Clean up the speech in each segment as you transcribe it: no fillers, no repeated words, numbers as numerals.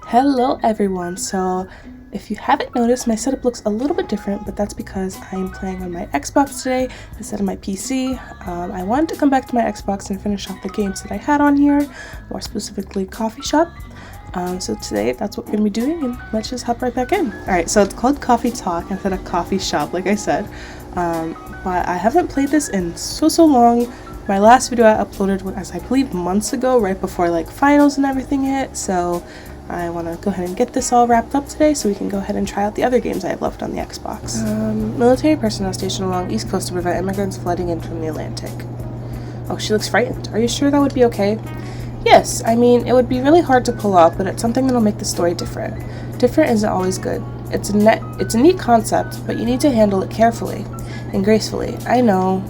Hello everyone. So if you haven't noticed, my setup looks a little bit different, but that's because I am playing on my Xbox today instead of my PC. I wanted to come back to my Xbox and finish off the games that I had on here, more specifically Coffee Shop. So today that's what we're going to be doing, and let's just hop right back in. Alright, so it's called Coffee Talk instead of Coffee Shop, like I said. But I haven't played this in so long. My last video I uploaded was, I believe, months ago, right before like finals and everything hit, so I want to go ahead and get this all wrapped up today so we can go ahead and try out the other games I have left on the Xbox. Military personnel stationed along East Coast to prevent immigrants flooding in from the Atlantic. Oh, she looks frightened. Are you sure that would be okay? Yes, I mean, it would be really hard to pull off, but it's something that'll make the story different. Different isn't always good. It's a neat concept, but you need to handle it carefully and gracefully. I know.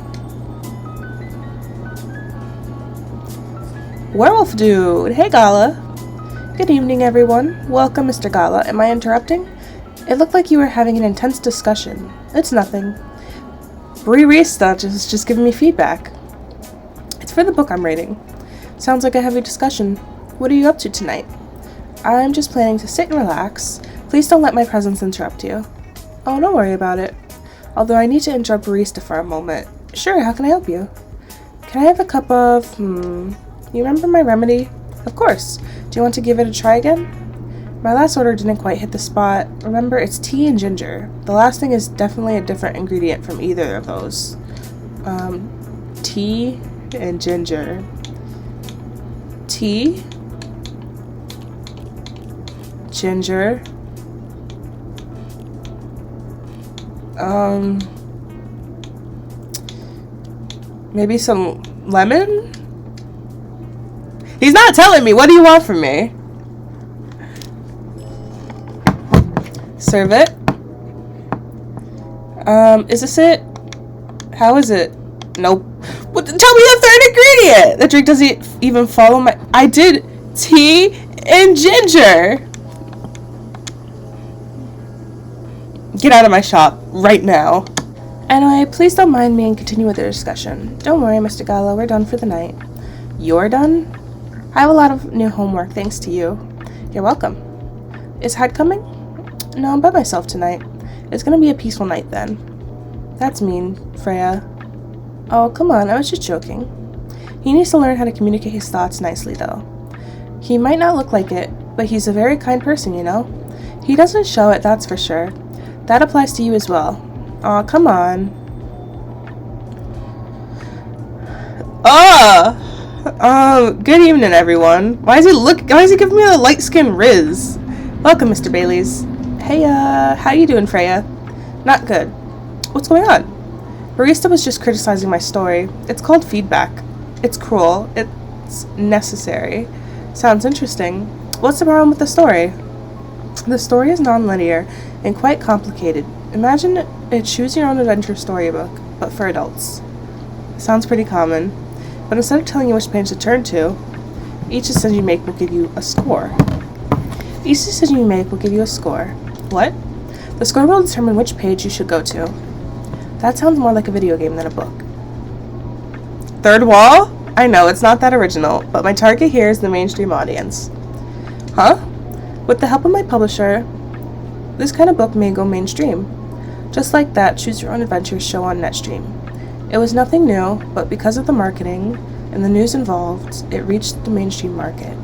Werewolf dude! Hey, Gala! Good evening, everyone. Welcome, Mr. Gala. Am I interrupting? It looked like you were having an intense discussion. It's nothing. Barista just giving me feedback. It's for the book I'm reading. Sounds like a heavy discussion. What are you up to tonight? I'm just planning to sit and relax. Please don't let my presence interrupt you. Oh, don't worry about it. Although I need to interrupt Barista for a moment. Sure, how can I help you? Can I have a cup of, You remember my remedy? Of course. Do you want to give it a try again? My last order didn't quite hit the spot. Remember, it's tea and ginger. The last thing is definitely a different ingredient from either of those. Tea and ginger. Tea. Ginger. Maybe some lemon? He's not telling me. What do you want from me? Serve it. Is this it? How is it? Nope. What, tell me the third ingredient! The drink doesn't even follow my... I did tea and ginger! Get out of my shop right now. Anyway, please don't mind me and continue with the discussion. Don't worry, Mr. Gala, we're done for the night. You're done? I have a lot of new homework thanks to you. You're welcome. Is Hyde coming? No, I'm by myself tonight. It's gonna be a peaceful night then. That's mean, Freya. Oh, come on, I was just joking. He needs to learn how to communicate his thoughts nicely, though. He might not look like it, but he's a very kind person, you know? He doesn't show it, that's for sure. That applies to you as well. Aw, come on. Good evening, everyone. Why is he giving me a light-skinned Riz? Welcome, Mr. Baileys. Hey, how you doing, Freya? Not good. What's going on? Barista was just criticizing my story. It's called feedback. It's cruel. It's necessary. Sounds interesting. What's the problem with the story? The story is non-linear and quite complicated. Imagine a choose-your-own-adventure storybook, but for adults. Sounds pretty common. But instead of telling you which page to turn to, each decision you make will give you a score. Each decision you make will give you a score. What? The score will determine which page you should go to. That sounds more like a video game than a book. Third wall? I know, it's not that original, but my target here is the mainstream audience. Huh? With the help of my publisher, this kind of book may go mainstream. Just like that Choose Your Own Adventure show on Netstream. It was nothing new, but because of the marketing and the news involved, it reached the mainstream market.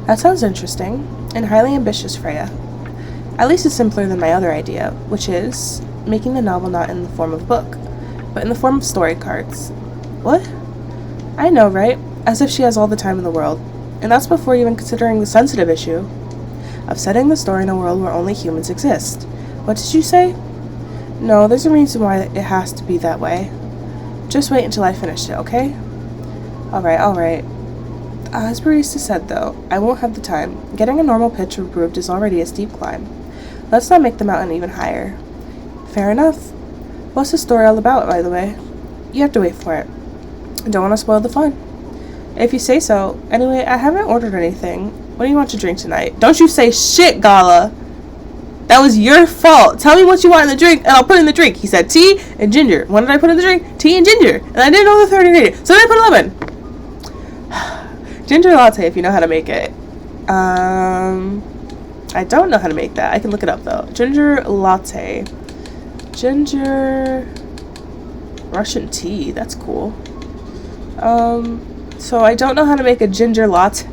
That sounds interesting, and highly ambitious, Freya. At least it's simpler than my other idea, which is making the novel not in the form of a book, but in the form of story cards. What? I know, right? As if she has all the time in the world. And that's before even considering the sensitive issue of setting the story in a world where only humans exist. What did you say? No, there's a reason why it has to be that way. Just wait until I finish it, okay? Alright. As Barista said, though, I won't have the time. Getting a normal pitch approved is already a steep climb. Let's not make the mountain even higher. Fair enough. What's the story all about, by the way? You have to wait for it. I don't want to spoil the fun. If you say so. Anyway, I haven't ordered anything. What do you want to drink tonight? Don't you say shit, Gala! That was your fault. Tell me what you want in the drink, and I'll put it in the drink. He said tea and ginger. What did I put in the drink? Tea and ginger. And I didn't know the third ingredient, so then I put lemon. Ginger latte, if you know how to make it. I don't know how to make that. I can look it up though. Ginger latte. Ginger Russian tea. That's cool. So I don't know how to make a ginger latte.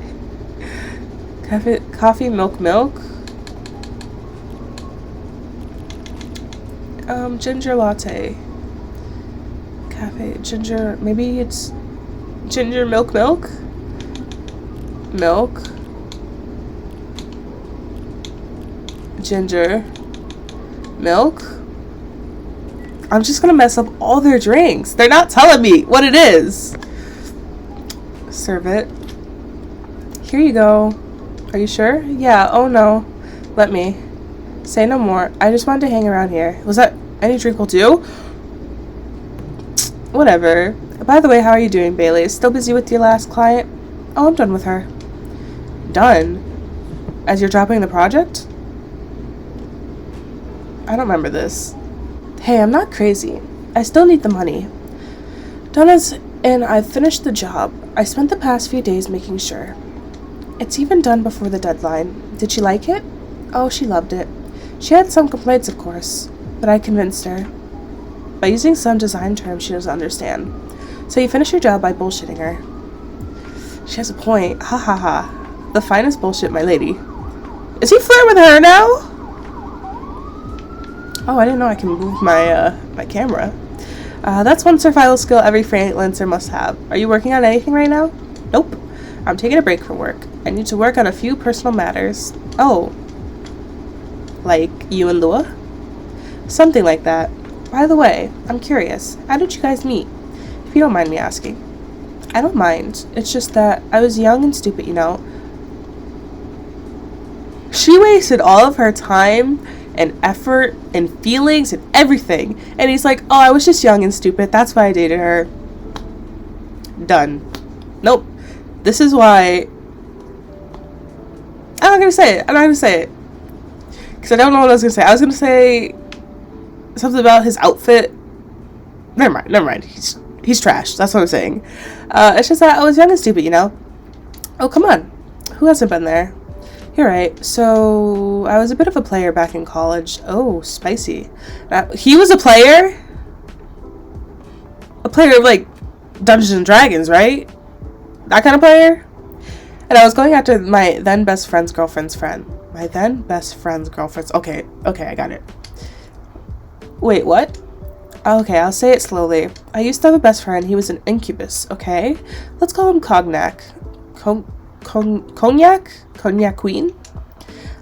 Coffee, milk. Ginger latte. Cafe, ginger, maybe it's ginger milk. Ginger milk. I'm just gonna mess up all their drinks. They're not telling me what it is. Serve it. Here you go. Are you sure? Yeah. Oh no. Let me. Say no more. I just wanted to hang around here. Was that any drink will do? Whatever. By the way, how are you doing, Bailey? Still busy with your last client? Oh, I'm done with her. Done? As you're dropping the project? I don't remember this. Hey, I'm not crazy. I still need the money. Done as in I've finished the job. I spent the past few days making sure. It's even done before the deadline. Did she like it? Oh, she loved it. She had some complaints, of course, but I convinced her. By using some design terms she doesn't understand. So you finish your job by bullshitting her. She has a point. Ha ha ha. The finest bullshit, my lady. Is he flirting with her now? Oh, I didn't know I can move my camera. That's one survival skill every freelancer must have. Are you working on anything right now? Nope. I'm taking a break from work. I need to work on a few personal matters. Oh. Like you and Lua? Something like that. By the way, I'm curious. How did you guys meet? If you don't mind me asking. I don't mind. It's just that I was young and stupid, you know. She wasted all of her time and effort and feelings and everything. And he's like, oh, I was just young and stupid. That's why I dated her. Done. Nope. This is why... I'm not going to say it. Because I don't know what I was going to say. I was going to say something about his outfit. Never mind. He's trash. That's what I'm saying. It's just that I was young and stupid, you know? Oh, come on. Who hasn't been there? You're right. So, I was a bit of a player back in college. Oh, spicy. He was a player? A player of, like, Dungeons and Dragons, right? That kind of player? And I was going after my then best friend's girlfriend's friend. My then best friend's girlfriend's... Okay, I got it. Wait, what? Okay, I'll say it slowly. I used to have a best friend. He was an incubus, okay? Let's call him Cognac. Cognac? Cognac Queen?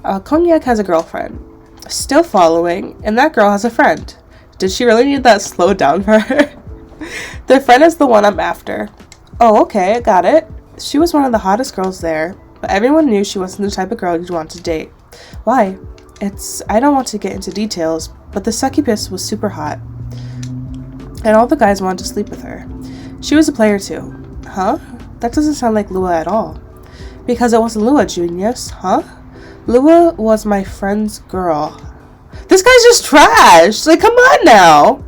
Cognac has a girlfriend. Still following, and that girl has a friend. Did she really need that slowed down for her? The friend is the one I'm after. Oh, okay, got it. She was one of the hottest girls there, but everyone knew she wasn't the type of girl you'd want to date. Why? I don't want to get into details, but the succubus was super hot. And all the guys wanted to sleep with her. She was a player too. Huh? That doesn't sound like Lua at all. Because it wasn't Lua, genius, huh? Lua was my friend's girl. This guy's just trash! Like, come on now!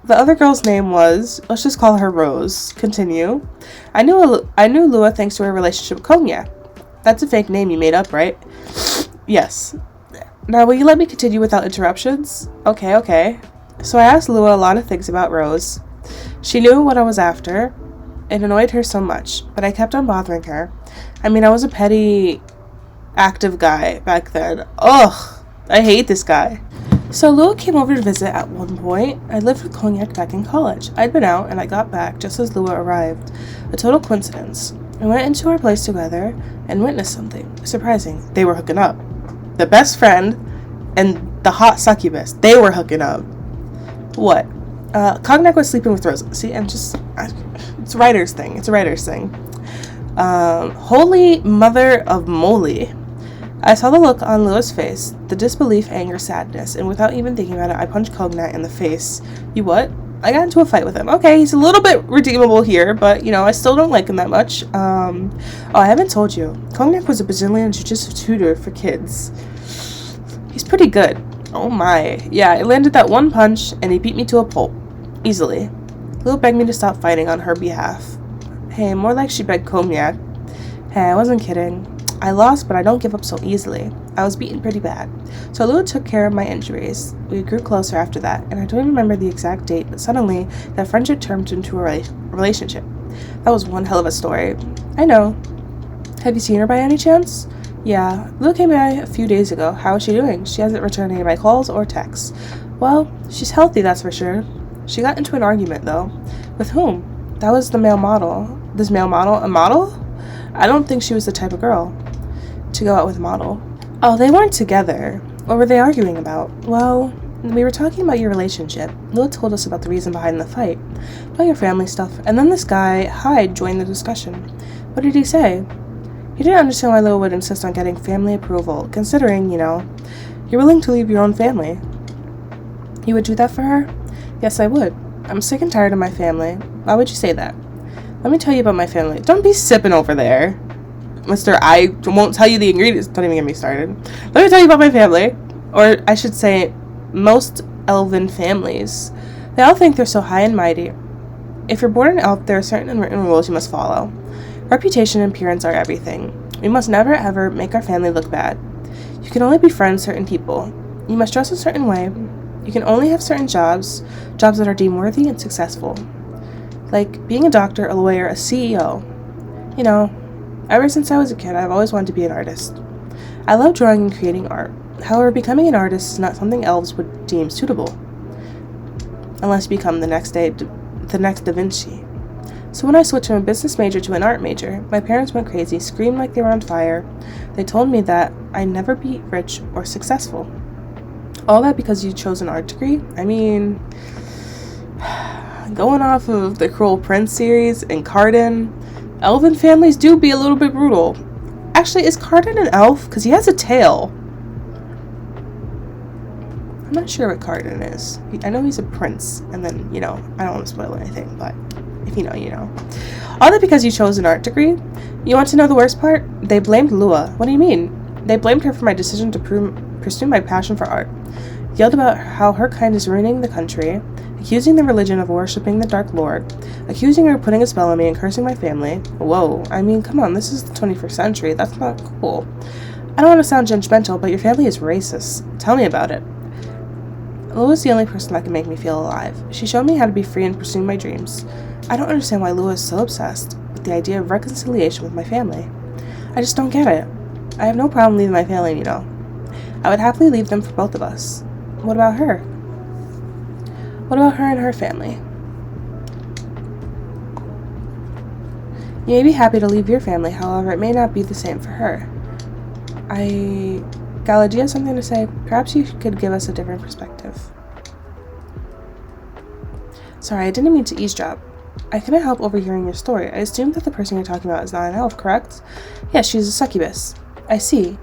The other girl's name was, let's just call her Rose. Continue. I knew Lua thanks to her relationship with Cognac. That's a fake name you made up, right? Yes. Now, will you let me continue without interruptions? Okay. So I asked Lua a lot of things about Rose. She knew what I was after. It annoyed her so much, but I kept on bothering her. I mean, I was a petty, active guy back then. Ugh, I hate this guy. So Lua came over to visit at one point. I lived with Cognac back in college. I'd been out, and I got back just as Lua arrived. A total coincidence. We went into our place together and witnessed something surprising. They were hooking up. The best friend and the hot succubus, they were hooking up. What? Cognac was sleeping with Rose. See, it's a writer's thing. Holy mother of moly. I saw the look on Lua's face, the disbelief, anger, sadness, and without even thinking about it, I punched Cognac in the face. You what? I got into a fight with him. Okay, he's a little bit redeemable here, but, you know, I still don't like him that much. Oh, I haven't told you. Cognac was a Brazilian jiu-jitsu tutor for kids. He's pretty good. Oh my. Yeah, I landed that one punch, and he beat me to a pulp. Easily. Lua begged me to stop fighting on her behalf. Hey, more like she begged Cognac. Hey, I wasn't kidding. I lost, but I don't give up so easily. I was beaten pretty bad. So Lua took care of my injuries. We grew closer after that, and I don't remember the exact date, but suddenly that friendship turned into a relationship. That was one hell of a story. I know. Have you seen her by any chance? Yeah, Lua came by a few days ago. How is she doing? She hasn't returned any of my calls or texts. Well, she's healthy, that's for sure. She got into an argument, though. With whom? That was the male model. This male model? A model? I don't think she was the type of girl to go out with a model. Oh, they weren't together. What were they arguing about? Well, we were talking about your relationship. Lua told us about the reason behind the fight. About your family stuff. And then this guy, Hyde, joined the discussion. What did he say? He didn't understand why Lua would insist on getting family approval, considering, you're willing to leave your own family. You would do that for her? Yes, I would. I'm sick and tired of my family. Why would you say that? Let me tell you about my family. Don't be sipping over there. Mr. I won't tell you the ingredients. Don't even get me started. Let me tell you about my family. Or I should say, most elven families. They all think they're so high and mighty. If you're born an elf, there are certain unwritten rules you must follow. Reputation and appearance are everything. We must never ever make our family look bad. You can only befriend certain people. You must dress a certain way. You can only have certain jobs that are deemed worthy and successful. Like being a doctor, a lawyer, a CEO. Ever since I was a kid, I've always wanted to be an artist. I love drawing and creating art. However, becoming an artist is not something elves would deem suitable. Unless you become the next Da Vinci. So when I switched from a business major to an art major, my parents went crazy, screamed like they were on fire. They told me that I'd never be rich or successful. All that because you chose an art degree? I mean, going off of the Cruel Prince series and Cardin, elven families do be a little bit brutal. Actually, is Cardin an elf? Because he has a tail. I'm not sure what Cardin is. I know he's a prince, and then, I don't want to spoil anything, but if you know, you know. All that because you chose an art degree? You want to know the worst part? They blamed Lua. What do you mean? They blamed her for my decision to pursue my passion for art. Yelled about how her kind is ruining the country, accusing the religion of worshipping the Dark Lord, accusing her of putting a spell on me and cursing my family. Whoa, I mean, come on, this is the 21st century. That's not cool. I don't want to sound judgmental, but your family is racist. Tell me about it. Lua is the only person that can make me feel alive. She showed me how to be free and pursue my dreams. I don't understand why Lua is so obsessed with the idea of reconciliation with my family. I just don't get it. I have no problem leaving my family, I would happily leave them for both of us. What about her? What about her and her family? You may be happy to leave your family, however, it may not be the same for her. Gala, do you have something to say? Perhaps you could give us a different perspective. Sorry, I didn't mean to eavesdrop. I couldn't help overhearing your story. I assumed that the person you're talking about is not an elf, correct? Yes, she's a succubus. I see.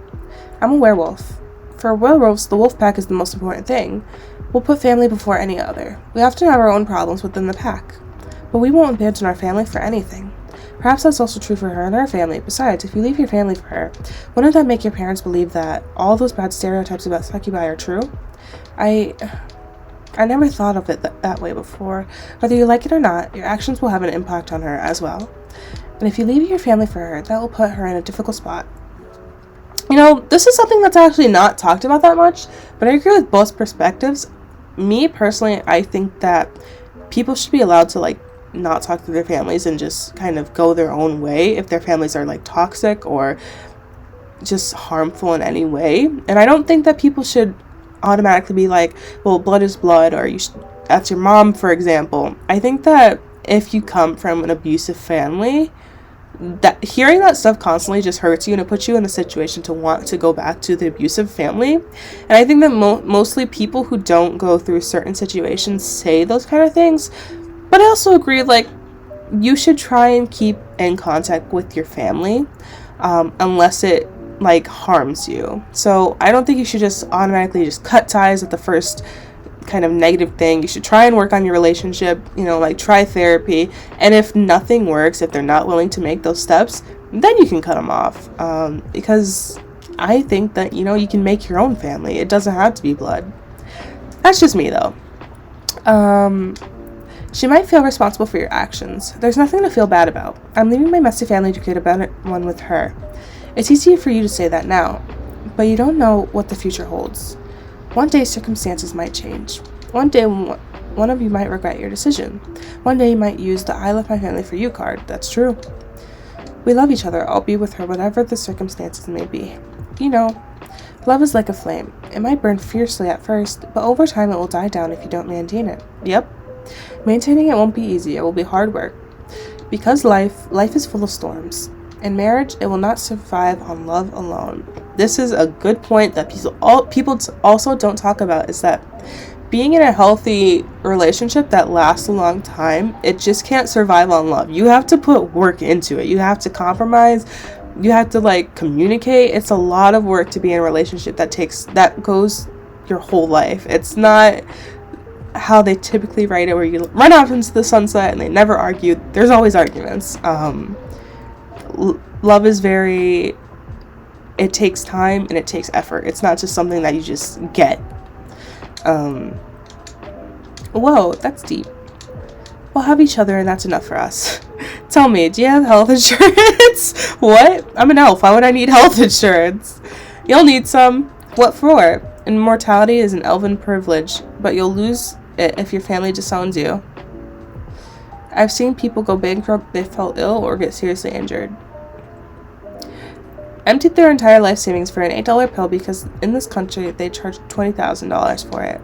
I'm a werewolf. For werewolves, the wolf pack is the most important thing. We'll put family before any other. We often have our own problems within the pack, but we won't abandon our family for anything. Perhaps that's also true for her and her family. Besides, if you leave your family for her, wouldn't that make your parents believe that all those bad stereotypes about succubi are true? I never thought of it that way before. Whether you like it or not, your actions will have an impact on her as well. And if you leave your family for her, that will put her in a difficult spot. This is something that's actually not talked about that much, but I agree with both perspectives. Me, personally, I think that people should be allowed to, not talk to their families and just kind of go their own way if their families are, toxic or just harmful in any way. And I don't think that people should automatically be like, well, blood is blood, or that's your mom, for example. I think that if you come from an abusive family, that hearing that stuff constantly just hurts you, and it puts you in a situation to want to go back to the abusive family. And I think that mostly people who don't go through certain situations say those kind of things. But I also agree, you should try and keep in contact with your family, unless it harms you. So I don't think you should just automatically just cut ties at the first kind of negative thing. You should try and work on your relationship, try therapy. And if nothing works, if they're not willing to make those steps, then you can cut them off. Because I think that, you can make your own family. It doesn't have to be blood. That's just me, though. She might feel responsible for your actions. There's nothing to feel bad about. I'm leaving my messy family to create a better one with her. It's easy for you to say that now, but you don't know what the future holds. One day circumstances might change. One day one of you might regret your decision. One day you might use the I left my family for you card. That's true. We love each other. I'll be with her whatever the circumstances may be. You know, love is like a flame. It might burn fiercely at first, but over time it will die down if you don't maintain it. Yep. Maintaining it won't be easy. It will be hard work. Because life is full of storms. In marriage, it will not survive on love alone. This is a good point that people also don't talk about, is that being in a healthy relationship that lasts a long time, it just can't survive on love. You have to put work into it. You have to compromise. You have to communicate. It's a lot of work to be in a relationship that goes your whole life. It's not how they typically write it, where you run off into the sunset and they never argue. There's always arguments. Love is it takes time and it takes effort. It's not just something that you just get. Whoa, that's deep. We'll have each other and that's enough for us. Tell me, do you have health insurance? What? I'm an elf. Why would I need health insurance? You'll need some. What for? Immortality is an elven privilege, but you'll lose it if your family disowns you. I've seen people go bankrupt, they fell ill, or get seriously injured. Emptied their entire life savings for an $8 pill because in this country they charge $20,000 for it.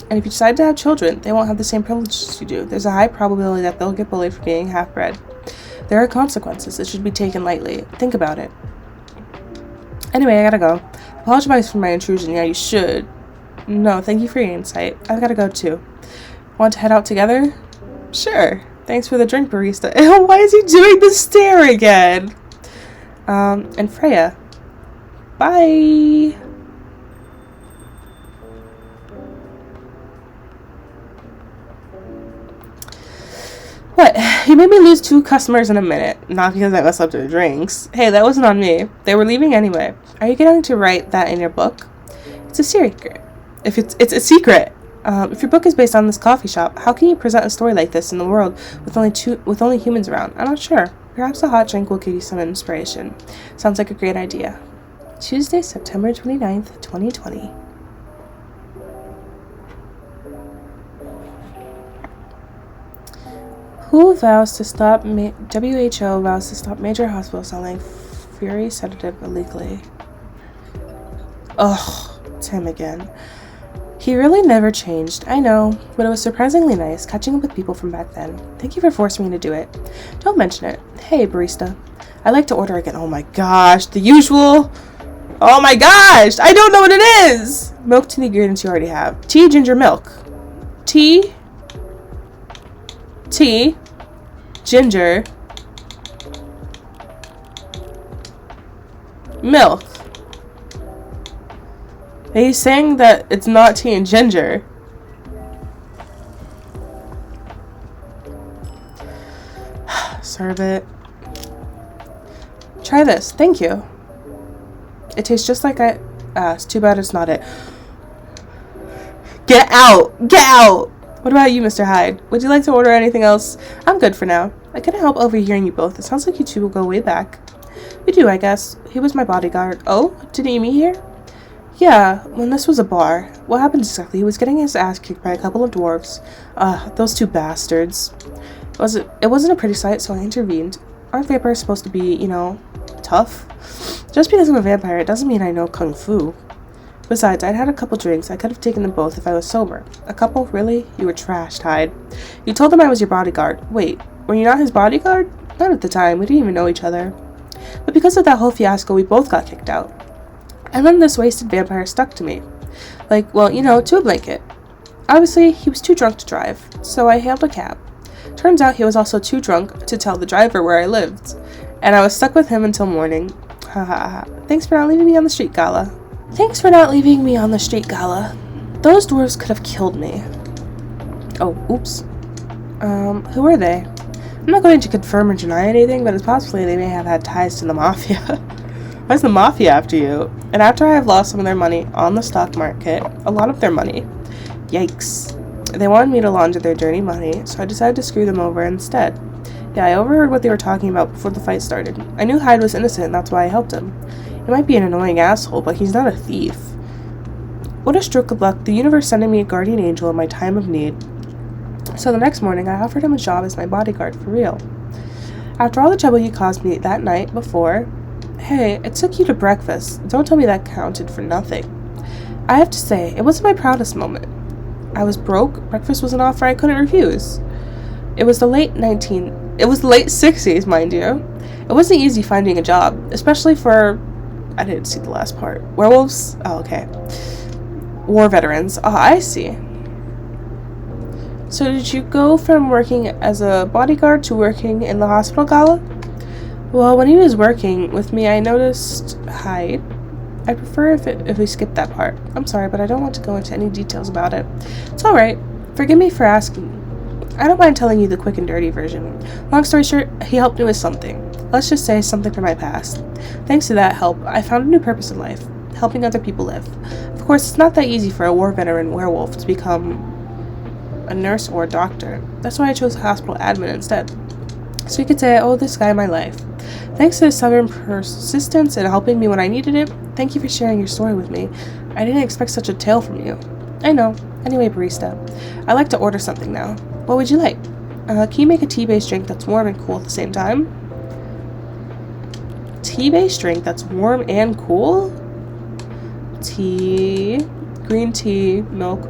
And if you decide to have children, they won't have the same privileges you do. There's a high probability that they'll get bullied for being half-bred. There are consequences that should be taken lightly. Think about it. Anyway, I gotta go. Apologize for my intrusion. Yeah, you should. No, thank you for your insight. I've gotta go too. Want to head out together? Sure. Thanks for the drink, barista. Ew, why is he doing the stare again? And Freya. Bye. What? You made me lose 2 customers in a minute. Not because I messed up their drinks. Hey, that wasn't on me. They were leaving anyway. Are you going to write that in your book? It's a secret. It's a secret. If your book is based on this coffee shop, how can you present a story like this in the world with only humans around? I'm not sure. Perhaps a hot drink will give you some inspiration. Sounds like a great idea. Tuesday, September 29th, 2020. WHO vows to stop major hospitals selling Fury sedative illegally. Ugh, it's him again. He really never changed, I know, but it was surprisingly nice catching up with people from back then. Thank you for forcing me to do it. Don't mention it. Hey, barista. I'd like to order again. Oh my gosh, the usual. Oh my gosh, I don't know what it is. Milk to the ingredients you already have. Tea, ginger, milk. Tea, ginger, milk. He's saying that it's not tea and ginger. Serve it. Try this. Thank you. It tastes just like I asked. Too bad it's not it. Get out! Get out! What about you, Mr. Hyde? Would you like to order anything else? I'm good for now. I couldn't help overhearing you both. It sounds like you two will go way back. We do, I guess. He was my bodyguard. Oh? Didn't you meet here? Yeah, when this was a bar. What happened exactly? He was getting his ass kicked by a couple of dwarves. Those 2 bastards. It wasn't a pretty sight, so I intervened. Aren't vampires supposed to be, tough? Just because I'm a vampire, it doesn't mean I know kung fu. Besides, I'd had a couple drinks. I could have taken them both if I was sober. A couple? Really? You were trashed, Hyde. You told him I was your bodyguard. Wait, were you not his bodyguard? Not at the time. We didn't even know each other. But because of that whole fiasco, we both got kicked out. And then this wasted vampire stuck to me. To a blanket. Obviously, he was too drunk to drive, so I hailed a cab. Turns out he was also too drunk to tell the driver where I lived. And I was stuck with him until morning. Ha ha ha. Thanks for not leaving me on the street, Gala. Those dwarves could have killed me. Oh, oops. Who are they? I'm not going to confirm or deny anything, but it's possibly they may have had ties to the Mafia. Why's the Mafia after you? And after I have lost some of their money on the stock market, a lot of their money. Yikes. They wanted me to launder their dirty money, so I decided to screw them over instead. Yeah, I overheard what they were talking about before the fight started. I knew Hyde was innocent, and that's why I helped him. He might be an annoying asshole, but he's not a thief. What a stroke of luck, the universe sending me a guardian angel in my time of need. So the next morning, I offered him a job as my bodyguard for real. After all the trouble you caused me that night before... Hey, it took you to breakfast. Don't tell me that counted for nothing. I have to say, it wasn't my proudest moment. I was broke, breakfast was an offer I couldn't refuse. It was the late 60s, mind you. It wasn't easy finding a job, especially for... I didn't see the last part. Werewolves? Oh, okay. War veterans. Oh, I see. So did you go from working as a bodyguard to working in the hospital gala? Well, when he was working with me, I noticed Hyde. I prefer if we skip that part. I'm sorry, but I don't want to go into any details about it. It's alright. Forgive me for asking. I don't mind telling you the quick and dirty version. Long story short, he helped me with something. Let's just say something from my past. Thanks to that help, I found a new purpose in life. Helping other people live. Of course, it's not that easy for a war veteran werewolf to become a nurse or a doctor. That's why I chose hospital admin instead. So you could say I owe this guy my life. Thanks to his stubborn persistence in helping me when I needed it, thank you for sharing your story with me. I didn't expect such a tale from you. I know. Anyway, barista, I'd like to order something now. What would you like? Can you make a tea-based drink that's warm and cool at the same time? Tea-based drink that's warm and cool? Tea, green tea, milk,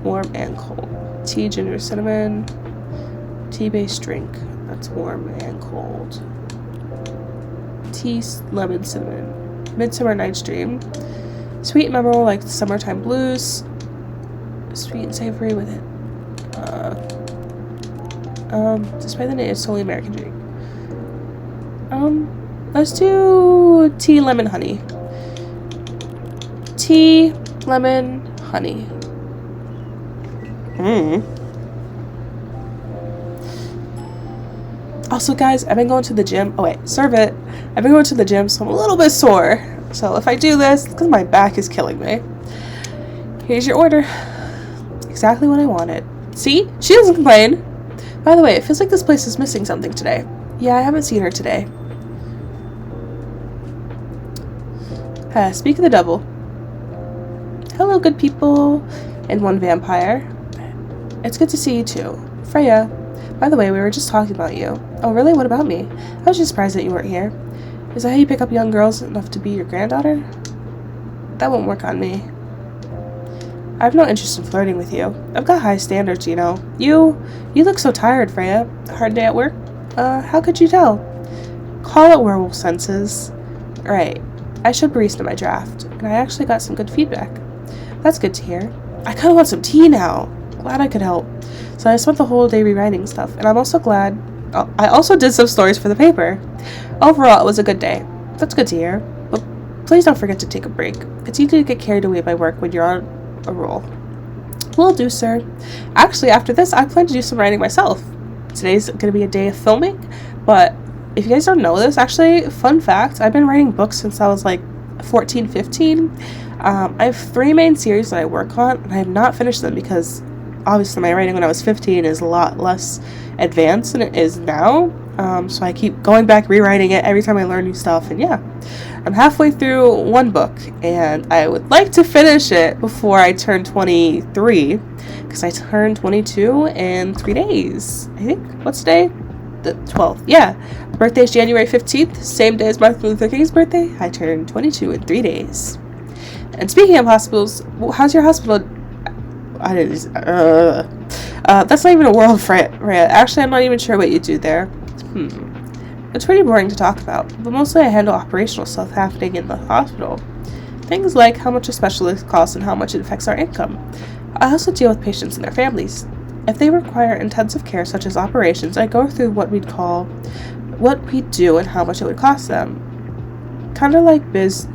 warm and cold. Tea, ginger, cinnamon, tea-based drink that's warm and cold. Tea, lemon, cinnamon. Midsummer Night's Dream. Sweet and memorable like the summertime blues. Sweet and savory with it. Despite the name, it's totally American drink. Let's do tea, lemon, honey. Tea, lemon, honey. Also, guys, I've been going to the gym. Oh, wait, serve it. I've been going to the gym, so I'm a little bit sore. So if I do this, it's because my back is killing me. Here's your order. Exactly what I wanted. See? She doesn't complain. By the way, it feels like this place is missing something today. Yeah, I haven't seen her today. Speak of the double. Hello, good people. And one vampire. It's good to see you too. Freya. By the way, we were just talking about you. Oh, really? What about me? I was just surprised that you weren't here. Is that how you pick up young girls enough to be your granddaughter? That won't work on me. I have no interest in flirting with you. I've got high standards, you know. You look so tired, Freya. Hard day at work? How could you tell? Call it werewolf senses. Right. I showed barista my draft, and I actually got some good feedback. That's good to hear. I kinda want some tea now. Glad I could help. So I spent the whole day rewriting stuff, and I'm also glad... I also did some stories for the paper. Overall, it was a good day. That's good to hear. But please don't forget to take a break. It's easy to get carried away by work when you're on a roll. Will do, sir. Actually, after this, I plan to do some writing myself. Today's going to be a day of filming, but if you guys don't know this, actually, fun fact, I've been writing books since I was like 14, 15. I have 3 main series that I work on, and I have not finished them because obviously my writing when I was 15 is a lot less advanced than it is now. So I keep going back, rewriting it every time I learn new stuff, and yeah. I'm halfway through one book, and I would like to finish it before I turn 23, because I turn 22 in 3 days, I think. What's today? The 12th. Yeah. My birthday is January 15th, same day as Martin Luther King's birthday. I turn 22 in 3 days. And speaking of hospitals, how's your hospital? That's not even a world, Freya. Actually, I'm not even sure what you do there. It's pretty boring to talk about, but mostly I handle operational stuff happening in the hospital. Things like how much a specialist costs and how much it affects our income. I also deal with patients and their families. If they require intensive care such as operations, I go through what we do and how much it would cost them. Kind of like Biz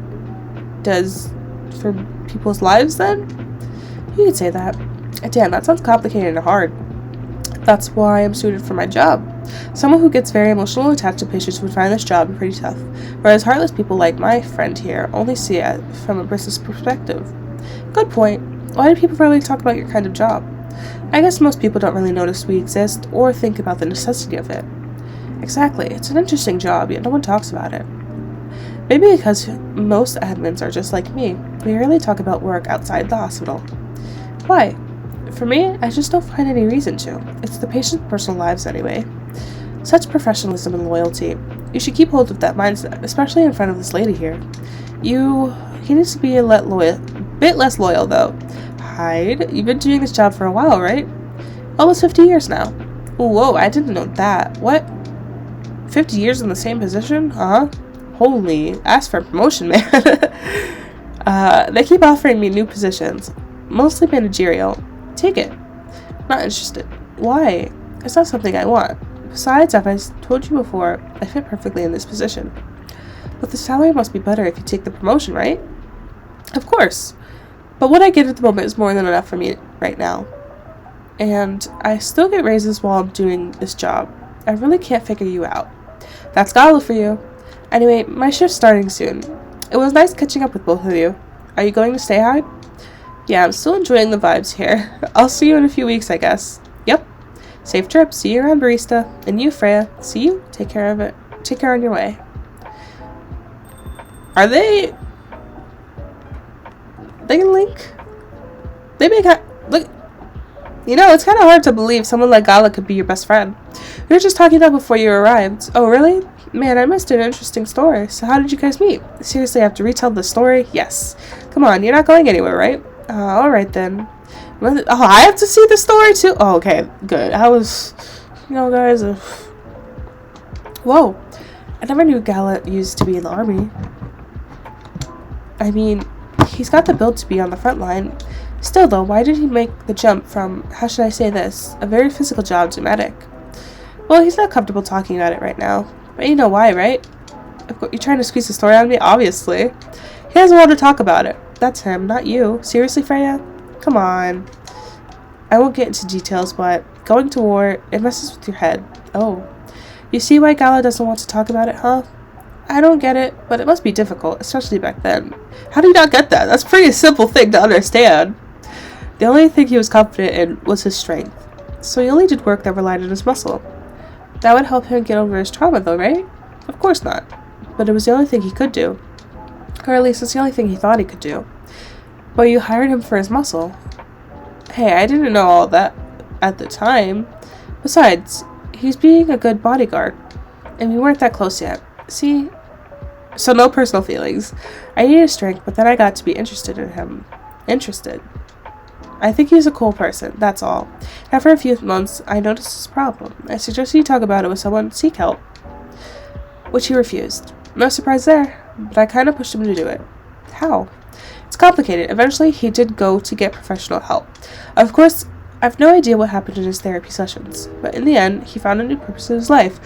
does for people's lives then? You could say that. Damn, that sounds complicated and hard. That's why I'm suited for my job. Someone who gets very emotional and attached to patients would find this job pretty tough, whereas heartless people like my friend here only see it from a business perspective. Good point. Why do people really talk about your kind of job? I guess most people don't really notice we exist or think about the necessity of it. Exactly. It's an interesting job, yet no one talks about it. Maybe because most admins are just like me. We rarely talk about work outside the hospital. Why? For me, I just don't find any reason to. It's the patient's personal lives anyway. Such professionalism and loyalty. You should keep hold of that mindset, especially in front of this lady here. He needs to be a bit less loyal, though. Hyde, you've been doing this job for a while, right? Almost 50 years now. Whoa, I didn't know that. What? 50 years in the same position? Huh? Holy, ask for a promotion, man. They keep offering me new positions, mostly managerial. Take it. Not interested. Why? It's not something I want. Besides, as I told you before, I fit perfectly in this position. But the salary must be better if you take the promotion, right? Of course. But what I get at the moment is more than enough for me right now. And I still get raises while I'm doing this job. I really can't figure you out. That's Gala for you. Anyway, my shift's starting soon. It was nice catching up with both of you. Are you going to stay, Hyde? Yeah, I'm still enjoying the vibes here. I'll see you in a few weeks, I guess. Yep. Safe trip. See you around, barista. And you, Freya. See you. Take care of it. Take care on your way. Are they can link? They make look. You know, it's kind of hard to believe someone like Gala could be your best friend. We were just talking about before you arrived. Oh, really? Man, I missed an interesting story. So how did you guys meet? Seriously, I have to retell the story? Yes. Come on, you're not going anywhere, right? Alright then. Oh, I have to see the story too? Oh, okay, good. I was, guys. Whoa. I never knew Gala used to be in the army. I mean, he's got the build to be on the front line. Still, though, why did he make the jump from, how should I say this, a very physical job to medic? Well, he's not comfortable talking about it right now. But you know why, right? You're trying to squeeze the story out of me? Obviously. He doesn't want to talk about it. That's him, not you. Seriously, Freya? Come on. I won't get into details, but going to war, it messes with your head. Oh. You see why Gala doesn't want to talk about it, huh? I don't get it, but it must be difficult, especially back then. How do you not get that? That's a pretty simple thing to understand. The only thing he was confident in was his strength, so he only did work that relied on his muscle. That would help him get over his trauma, though, right? Of course not. But it was the only thing he could do. Or at least it's the only thing he thought he could do. But you hired him for his muscle. Hey, I didn't know all that at the time. Besides, he's being a good bodyguard. And we weren't that close yet. See? So no personal feelings. I needed strength, but then I got to be interested in him. Interested. I think he's a cool person, that's all. After a few months, I noticed his problem. I suggested you talk about it with someone, seek help. Which he refused. No surprise there, but I kind of pushed him to do it. How? It's complicated. Eventually, he did go to get professional help. Of course, I have no idea what happened in his therapy sessions, but in the end, he found a new purpose in his life.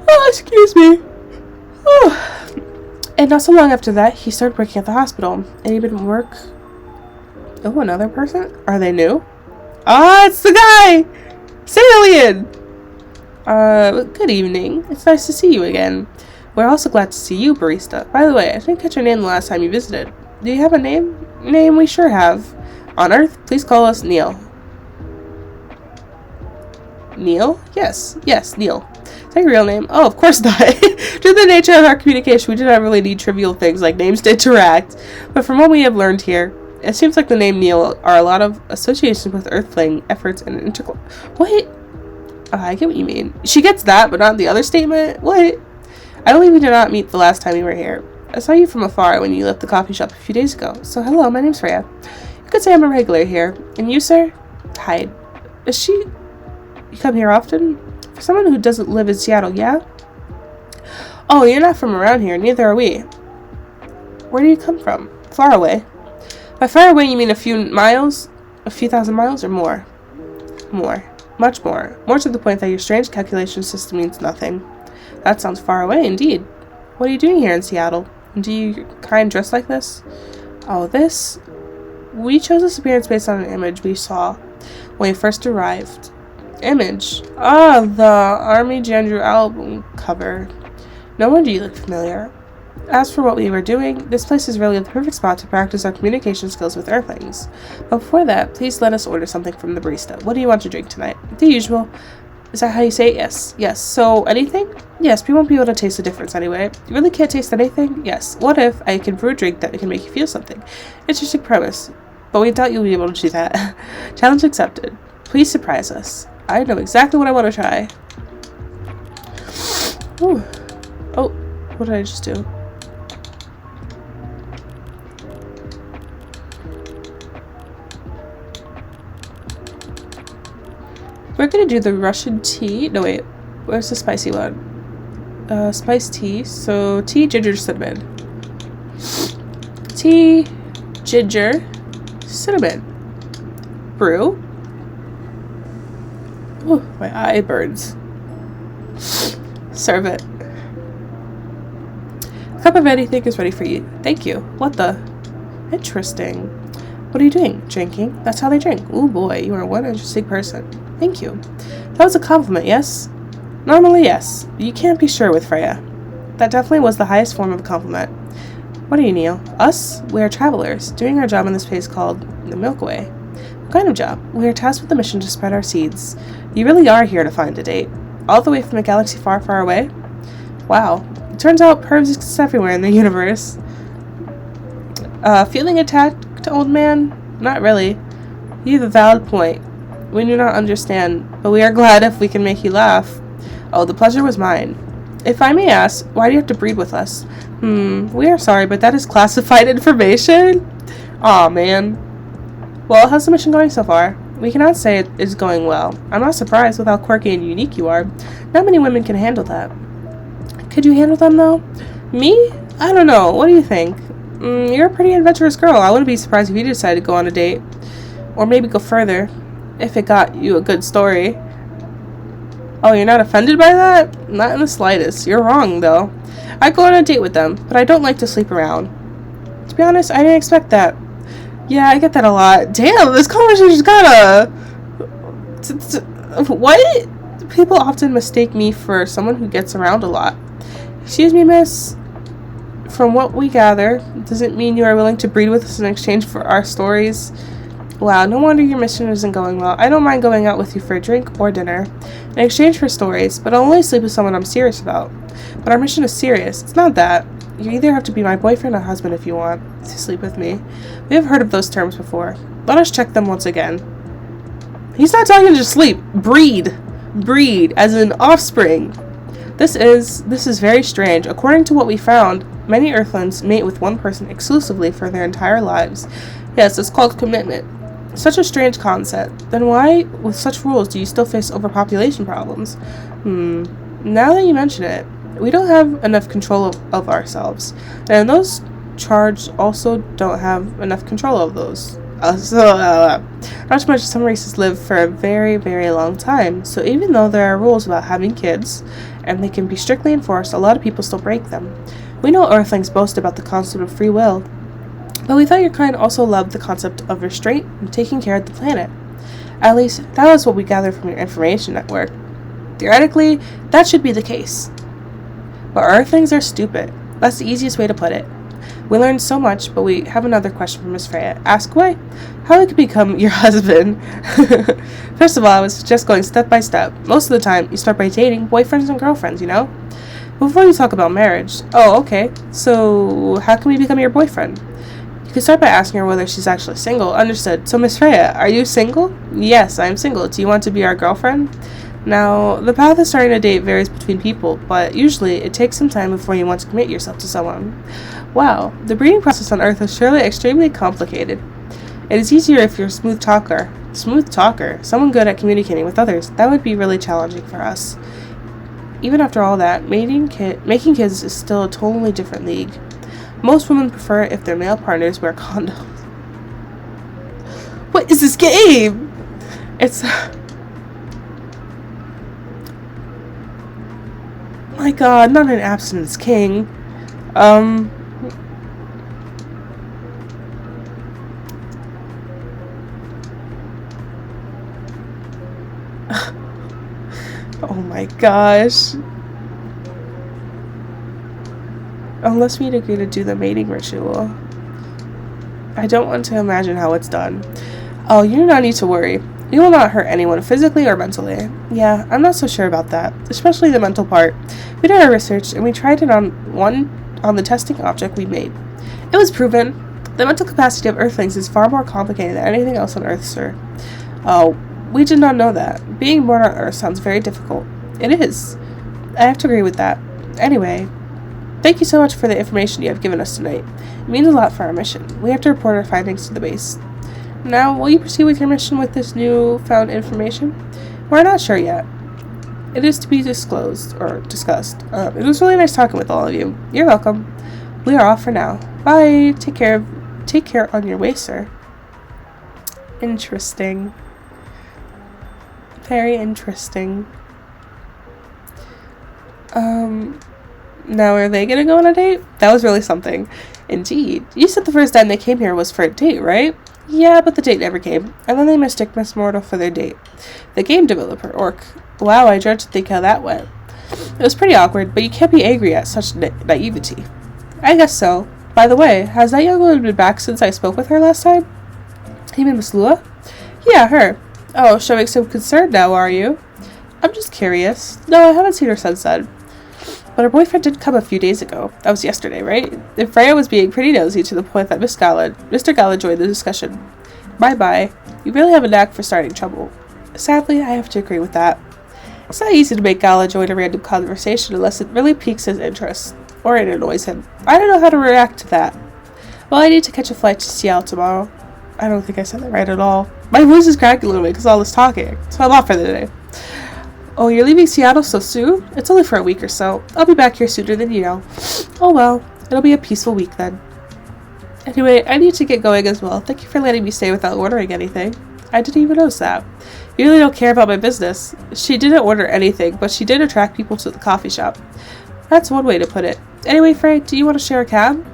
Oh, excuse me. Oh. And not so long after that, he started working at the hospital, and he didn't work. Oh, another person? Are they new? Ah, it's the guy! Salient! Good evening. It's nice to see you again. We're also glad to see you, barista. By the way, I didn't catch your name the last time you visited. Do you have a name? Name we sure have. On Earth, please call us Neil. Neil? Yes, Neil. Is that your real name? Oh, of course not. Due to the nature of our communication, we do not really need trivial things like names to interact. But from what we have learned here, it seems like the name Neil are a lot of associations with Earthling efforts and What? I get what you mean. She gets that, but not the other statement? What? I believe we did not meet the last time we were here. I saw you from afar when you left the coffee shop a few days ago. So hello, my name's Freya. You could say I'm a regular here. And you, sir? Hyde. Is she... You come here often? For someone who doesn't live in Seattle, yeah? Oh, you're not from around here. Neither are we. Where do you come from? Far away. By far away, you mean a few miles? A few thousand miles or more? More. Much more. More to the point that your strange calculation system means nothing. That sounds far away, indeed. What are you doing here in Seattle? And do you kind dress like this? Oh, this? We chose this appearance based on an image we saw when we first arrived. Image? Ah, the Army Jandrew album cover. No wonder you look familiar. As for what we were doing, this place is really the perfect spot to practice our communication skills with Earthlings. But before that, please let us order something from the barista. What do you want to drink tonight? The usual. Is that how you say it? Yes. Yes. So, anything? Yes, we won't be able to taste the difference anyway. You really can't taste anything? Yes. What if I can brew a drink that can make you feel something? Interesting premise. But we doubt you'll be able to do that. Challenge accepted. Please surprise us. I know exactly what I want to try. Ooh. Oh, what did I just do? We're gonna do the Russian tea. No, wait. Where's the spicy one? Spiced tea. So, tea, ginger, cinnamon. Tea, ginger, cinnamon. Brew. Ooh, my eye burns. Serve it. A cup of anything is ready for you. Thank you. What the? Interesting. What are you doing? Drinking? That's how they drink. Ooh boy, you are one interesting person. Thank you. That was a compliment, yes? Normally, yes. You can't be sure with Freya. That definitely was the highest form of a compliment. What are you, Neil? Us? We are travelers, doing our job in this place called the Milkway. What kind of job? We are tasked with the mission to spread our seeds. You really are here to find a date. All the way from a galaxy far, far away? Wow. It turns out pervs exist everywhere in the universe. Feeling attacked to old man? Not really. You have a valid point. We do not understand, but we are glad if we can make you laugh. Oh, the pleasure was mine. If I may ask, why do you have to breed with us? We are sorry, but that is classified information? Aw, man. Well, how's the mission going so far? We cannot say it is going well. I'm not surprised with how quirky and unique you are. Not many women can handle that. Could you handle them, though? Me? I don't know. What do you think? You're a pretty adventurous girl. I wouldn't be surprised if you decided to go on a date. Or maybe go further. If it got you a good story. Oh, you're not offended by that? Not in the slightest. You're wrong, though. I'd go on a date with them, but I don't like to sleep around. To be honest, I didn't expect that. Yeah, I get that a lot. Damn, this conversation's got what? People often mistake me for someone who gets around a lot. Excuse me, miss. From what we gather, does it mean you are willing to breed with us in exchange for our stories? Wow, no wonder your mission isn't going well. I don't mind going out with you for a drink or dinner in exchange for stories, but I'll only sleep with someone I'm serious about. But our mission is serious. It's not that. You either have to be my boyfriend or husband if you want to sleep with me. We have heard of those terms before. Let us check them once again. He's not talking to sleep. Breed. Breed, as in offspring. This is very strange. According to what we found, many Earthlings mate with one person exclusively for their entire lives. Yes, it's called commitment. Such a strange concept. Then why, with such rules, do you still face overpopulation problems? Now that you mention it, we don't have enough control of ourselves. And those charged also don't have enough control of those. Not too much, some races live for a very, very long time. So even though there are rules about having kids, and they can be strictly enforced, a lot of people still break them. We know Earthlings boast about the concept of free will, but we thought your kind also loved the concept of restraint and taking care of the planet. At least, that was what we gathered from your information network. Theoretically, that should be the case. But Earthlings are stupid. That's the easiest way to put it. We learned so much, but we have another question from Miss Freya. Ask away. How I could become your husband? First of all, I was just going step by step. Most of the time, you start by dating boyfriends and girlfriends, you know? Before you talk about marriage. Oh, okay. So, how can we become your boyfriend? You can start by asking her whether she's actually single. Understood. So, Miss Freya, are you single? Yes, I'm single. Do you want to be our girlfriend? Now, the path of starting a date varies between people, but usually it takes some time before you want to commit yourself to someone. Wow, the breeding process on Earth is surely extremely complicated. It is easier if you're a smooth talker. Smooth talker? Someone good at communicating with others. That would be really challenging for us. Even after all that, making kids is still a totally different league. Most women prefer it if their male partners wear condoms. What is this game? It's... My god, not an abstinence king. Oh my gosh. Unless we'd agree to do the mating ritual. I don't want to imagine how it's done. Oh, you do not need to worry. You will not hurt anyone physically or mentally. Yeah, I'm not so sure about that, especially the mental part. We did our research and we tried it on the testing object we made. It was proven. The mental capacity of Earthlings is far more complicated than anything else on Earth, sir. Oh, we did not know that. Being born on Earth sounds very difficult. It is. I have to agree with that. Anyway, thank you so much for the information you have given us tonight. It means a lot for our mission. We have to report our findings to the base. Now, will you proceed with your mission with this newfound information? We're not sure yet. It is to be disclosed, or discussed. It was really nice talking with all of you. You're welcome. We are off for now. Bye. Take care on your way, sir. Interesting. Very interesting. Now are they gonna go on a date? That was really something. Indeed. You said the first time they came here was for a date, right? Yeah, but the date never came. And then they mistook Miss Mortal for their date. The game developer, Orc. Wow, I dread to think how that went. It was pretty awkward, but you can't be angry at such naivety. I guess so. By the way, has that young woman been back since I spoke with her last time? You mean Miss Lua? Yeah, her. Oh, showing some concern now, are you? I'm just curious. No, I haven't seen her since then. But her boyfriend did come a few days ago. That was yesterday, right? And Freya was being pretty nosy to the point that Mr. Gala joined the discussion. Bye-bye. You really have a knack for starting trouble. Sadly, I have to agree with that. It's not easy to make Gala join a random conversation unless it really piques his interest. Or it annoys him. I don't know how to react to that. Well, I need to catch a flight to Seattle tomorrow. I don't think I said that right at all. My voice is cracking a little bit because of all this talking. So I'm off for the day. Oh, you're leaving Seattle so soon? It's only for a week or so. I'll be back here sooner than you know. Oh well, it'll be a peaceful week then. Anyway, I need to get going as well. Thank you for letting me stay without ordering anything. I didn't even notice that. You really don't care about my business. She didn't order anything, but she did attract people to the coffee shop. That's one way to put it. Anyway, Frey, do you want to share a cab?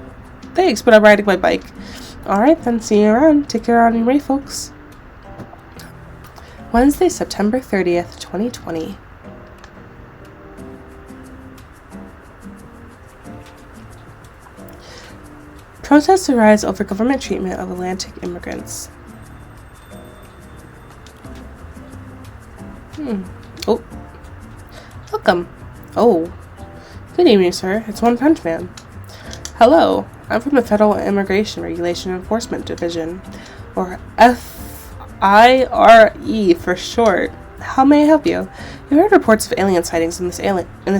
Thanks, but I'm riding my bike. Alright then, see you around. Take care on your way, folks. Wednesday, September 30th, 2020. Protests arise over government treatment of Atlantic immigrants. Oh. Welcome. Oh. Good evening, sir. It's One Punch Man. Hello. I'm from the Federal Immigration Regulation Enforcement Division, or FIRE for short. How may I help you? We've heard reports of alien sightings in this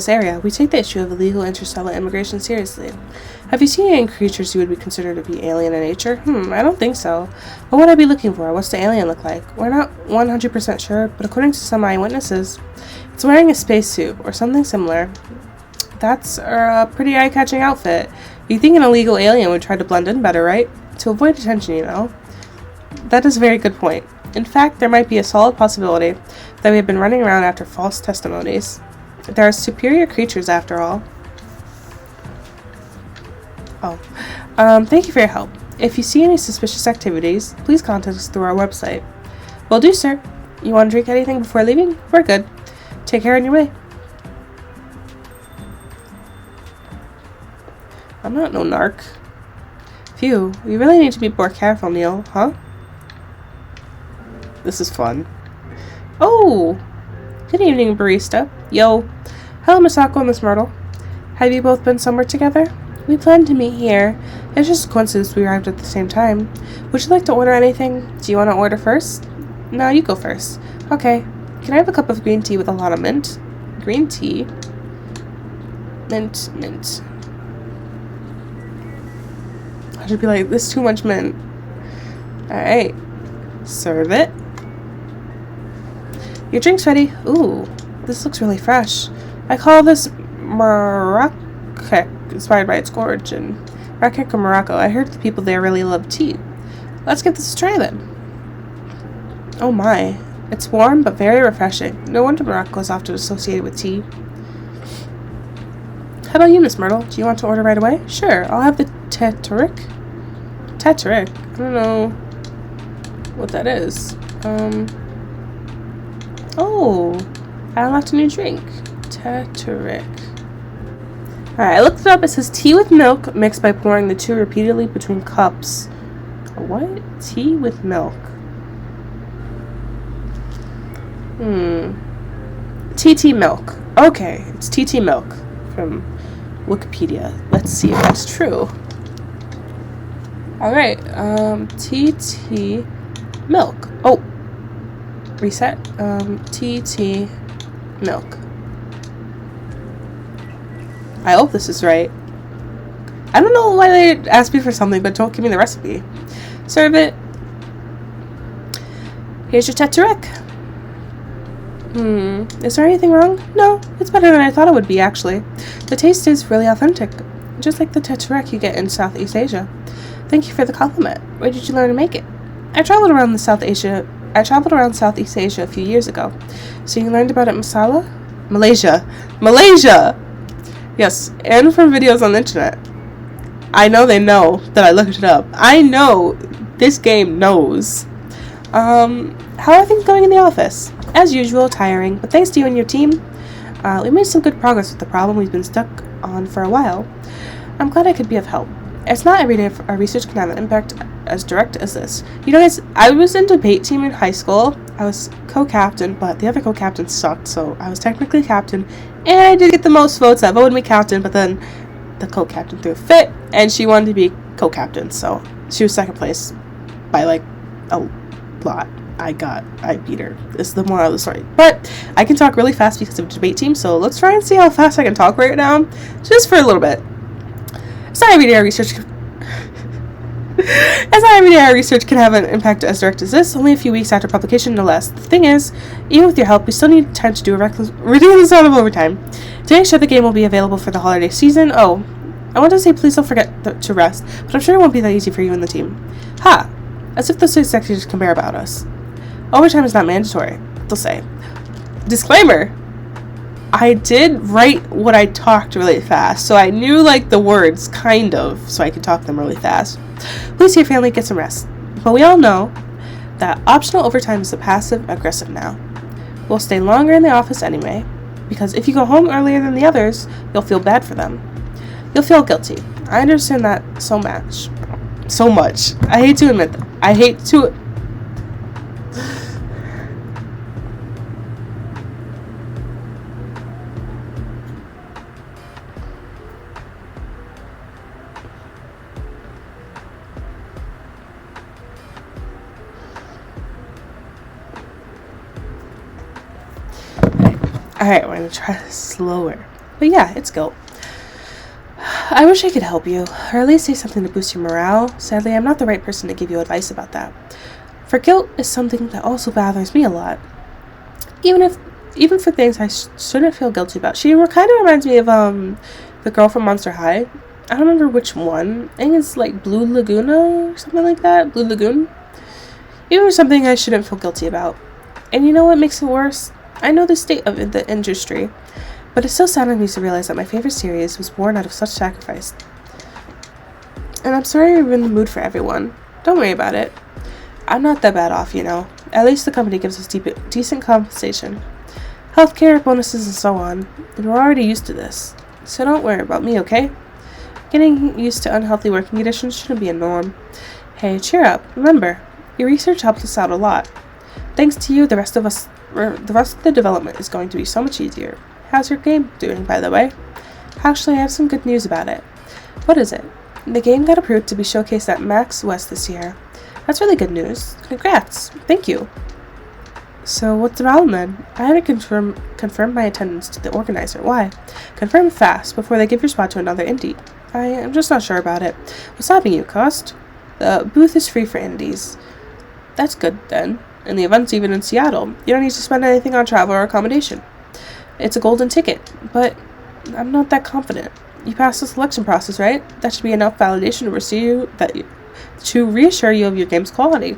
area. We take the issue of illegal interstellar immigration seriously. Have you seen any creatures you would be considered to be alien in nature? I don't think so. What would I be looking for? What's the alien look like? We're not 100% sure, but according to some eyewitnesses, it's wearing a spacesuit or something similar. That's a pretty eye-catching outfit. You'd think an illegal alien would try to blend in better, right? To avoid attention, you know. That is a very good point. In fact, there might be a solid possibility that we have been running around after false testimonies. There are superior creatures after all. Thank you for your help. If you see any suspicious activities, please contact us through our website. Will do, sir. You want to drink anything before leaving? We're good. Take care on your way. I'm not no narc. Phew, we really need to be more careful, Neil, huh? This is fun. Oh! Good evening, barista. Yo. Hello, Misako and Miss Myrtle. Have you both been somewhere together? We planned to meet here. It's just a coincidence we arrived at the same time. Would you like to order anything? Do you want to order first? No, you go first. Okay. Can I have a cup of green tea with a lot of mint? Green tea? Mint. I should be like, this is too much mint. Alright. Serve it. Your drink's ready. Ooh, this looks really fresh. I call this Morocco, inspired by its origin. Marrakech or Morocco. I heard the people there really love tea. Let's give this a try then. Oh my. It's warm but very refreshing. No wonder Morocco is often associated with tea. How about you, Miss Myrtle? Do you want to order right away? Sure, I'll have the Tetrick. Tetrick? I don't know what that is. Oh, I unlocked a new drink. Tetrick. Alright, I looked it up. It says tea with milk mixed by pouring the two repeatedly between cups. What? Tea with milk. TT milk. Okay, it's TT milk from Wikipedia. Let's see if that's true. Alright, TT milk. Oh, reset. TT milk. I hope this is right. I don't know why they asked me for something, but don't give me the recipe. Serve it. Here's your tetrarek. Is there anything wrong? No, it's better than I thought it would be, actually. The taste is really authentic, just like the tetrarek you get in Southeast Asia. Thank you for the compliment. Where did you learn to make it? I traveled around Southeast Asia a few years ago. So you learned about it in Malaysia. Yes, and from videos on the internet. I know they know that I looked it up. I know this game knows. How are things going in the office? As usual, tiring, but thanks to you and your team, we made some good progress with the problem we've been stuck on for a while. I'm glad I could be of help. It's not every day our research can have an impact as direct as this. You know, guys, I was in debate team in high school. I was co-captain, but the other co-captain sucked, so I was technically captain, and I did get the most votes that voted me captain, but then the co-captain threw a fit, and she wanted to be co-captain, so she was second place by, like, a lot. I beat her. This is the moral of the story. But I can talk really fast because of the debate team, so let's try and see how fast I can talk right now, just for a little bit. It's not every day our research can have an impact as direct as this, only a few weeks after publication, no less. The thing is, even with your help, we still need time to do a ridiculous amount of overtime. Today, sure, the game will be available for the holiday season. Oh, I want to say please don't forget to rest, but I'm sure it won't be that easy for you and the team. Ha! As if those executives can bear about us. Overtime is not mandatory, they'll say. Disclaimer! I did write what I talked really fast, so I knew, like, the words, kind of, so I could talk them really fast. Please, your family, get some rest. But we all know that optional overtime is a passive-aggressive now. We'll stay longer in the office anyway, because if you go home earlier than the others, you'll feel bad for them. You'll feel guilty. I understand that so much. I hate to admit that. Alright, we're going to try this slower. But yeah, it's guilt. I wish I could help you, or at least say something to boost your morale. Sadly, I'm not the right person to give you advice about that. For guilt is something that also bothers me a lot. Even for things I shouldn't feel guilty about. She kind of reminds me of the girl from Monster High. I don't remember which one. I think it's like Blue Laguna or something like that. Blue Lagoon. Even for something I shouldn't feel guilty about. And you know what makes it worse? I know the state of the industry, but it still saddened me to realize that my favorite series was born out of such sacrifice. And I'm sorry I ruined the mood for everyone. Don't worry about it. I'm not that bad off, you know. At least the company gives us decent compensation. Healthcare, bonuses, and so on. And we're already used to this. So don't worry about me, okay? Getting used to unhealthy working conditions shouldn't be a norm. Hey, cheer up. Remember, your research helped us out a lot. Thanks to you, the rest of the development is going to be so much easier. How's your game doing, by the way? Actually, I have some good news about it. What is it? The game got approved to be showcased at MAX West this year. That's really good news. Congrats. Thank you. So, what's the problem then? I haven't confirmed my attendance to the organizer. Why? Confirm fast before they give your spot to another indie. I'm just not sure about it. What's stopping you, Cost? The booth is free for indies. That's good, then. And the event's even in Seattle. You don't need to spend anything on travel or accommodation. It's a golden ticket, but I'm not that confident. You passed the selection process, right? That should be enough validation to reassure you of your game's quality.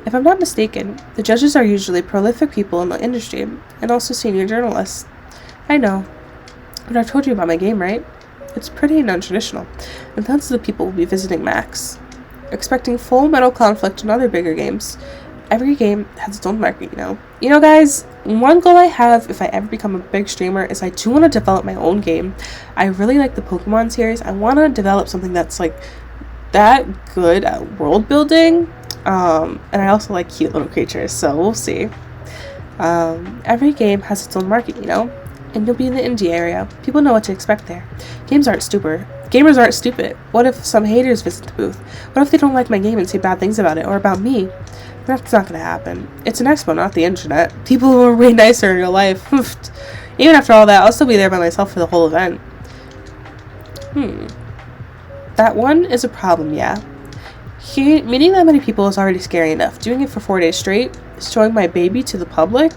If I'm not mistaken, the judges are usually prolific people in the industry, and also senior journalists. I know, but I've told you about my game, right? It's pretty non-traditional, and tons of the people will be visiting Max, expecting Full Metal Conflict and other bigger games. Every game has its own market, you know. You know, guys, one goal I have if I ever become a big streamer is I do want to develop my own game. I really like the Pokemon series. I want to develop something that's, like, that good at world building. And I also like cute little creatures, so we'll see. Every game has its own market, you know? And you'll be in the indie area. People know what to expect there. Gamers aren't stupid. What if some haters visit the booth? What if they don't like my game and say bad things about it, or about me? That's not gonna happen. It's an expo, not the internet. People who are way nicer in real life. Even after all that, I'll still be there by myself for the whole event. That one is a problem, yeah. Meeting that many people is already scary enough. Doing it for 4 days straight, showing my baby to the public,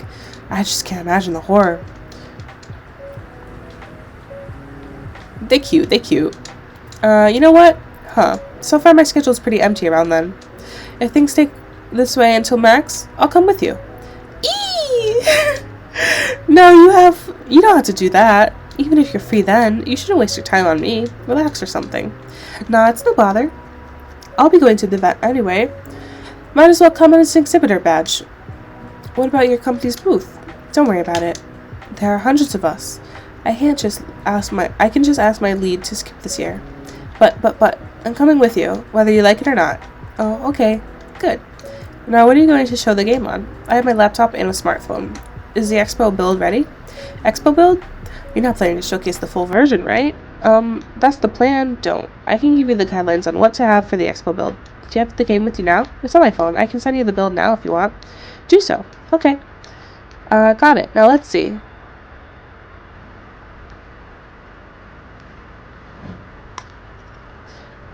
I just can't imagine the horror. They cute. You know what? So far my schedule's pretty empty around then. If things stay this way until Max, I'll come with you. Eee! No, you don't have to do that. Even if you're free then, you shouldn't waste your time on me. Relax or something. Nah, it's no bother. I'll be going to the event anyway. Might as well come in as an exhibitor badge. What about your company's booth? Don't worry about it. There are hundreds of us. I can just ask my lead to skip this year. But, I'm coming with you, whether you like it or not. Oh, okay. Good. Now, what are you going to show the game on? I have my laptop and a smartphone. Is the Expo build ready? Expo build? You're not planning to showcase the full version, right? That's the plan. Don't. I can give you the guidelines on what to have for the Expo build. Do you have the game with you now? It's on my phone. I can send you the build now if you want. Do so. Okay. Got it. Now let's see.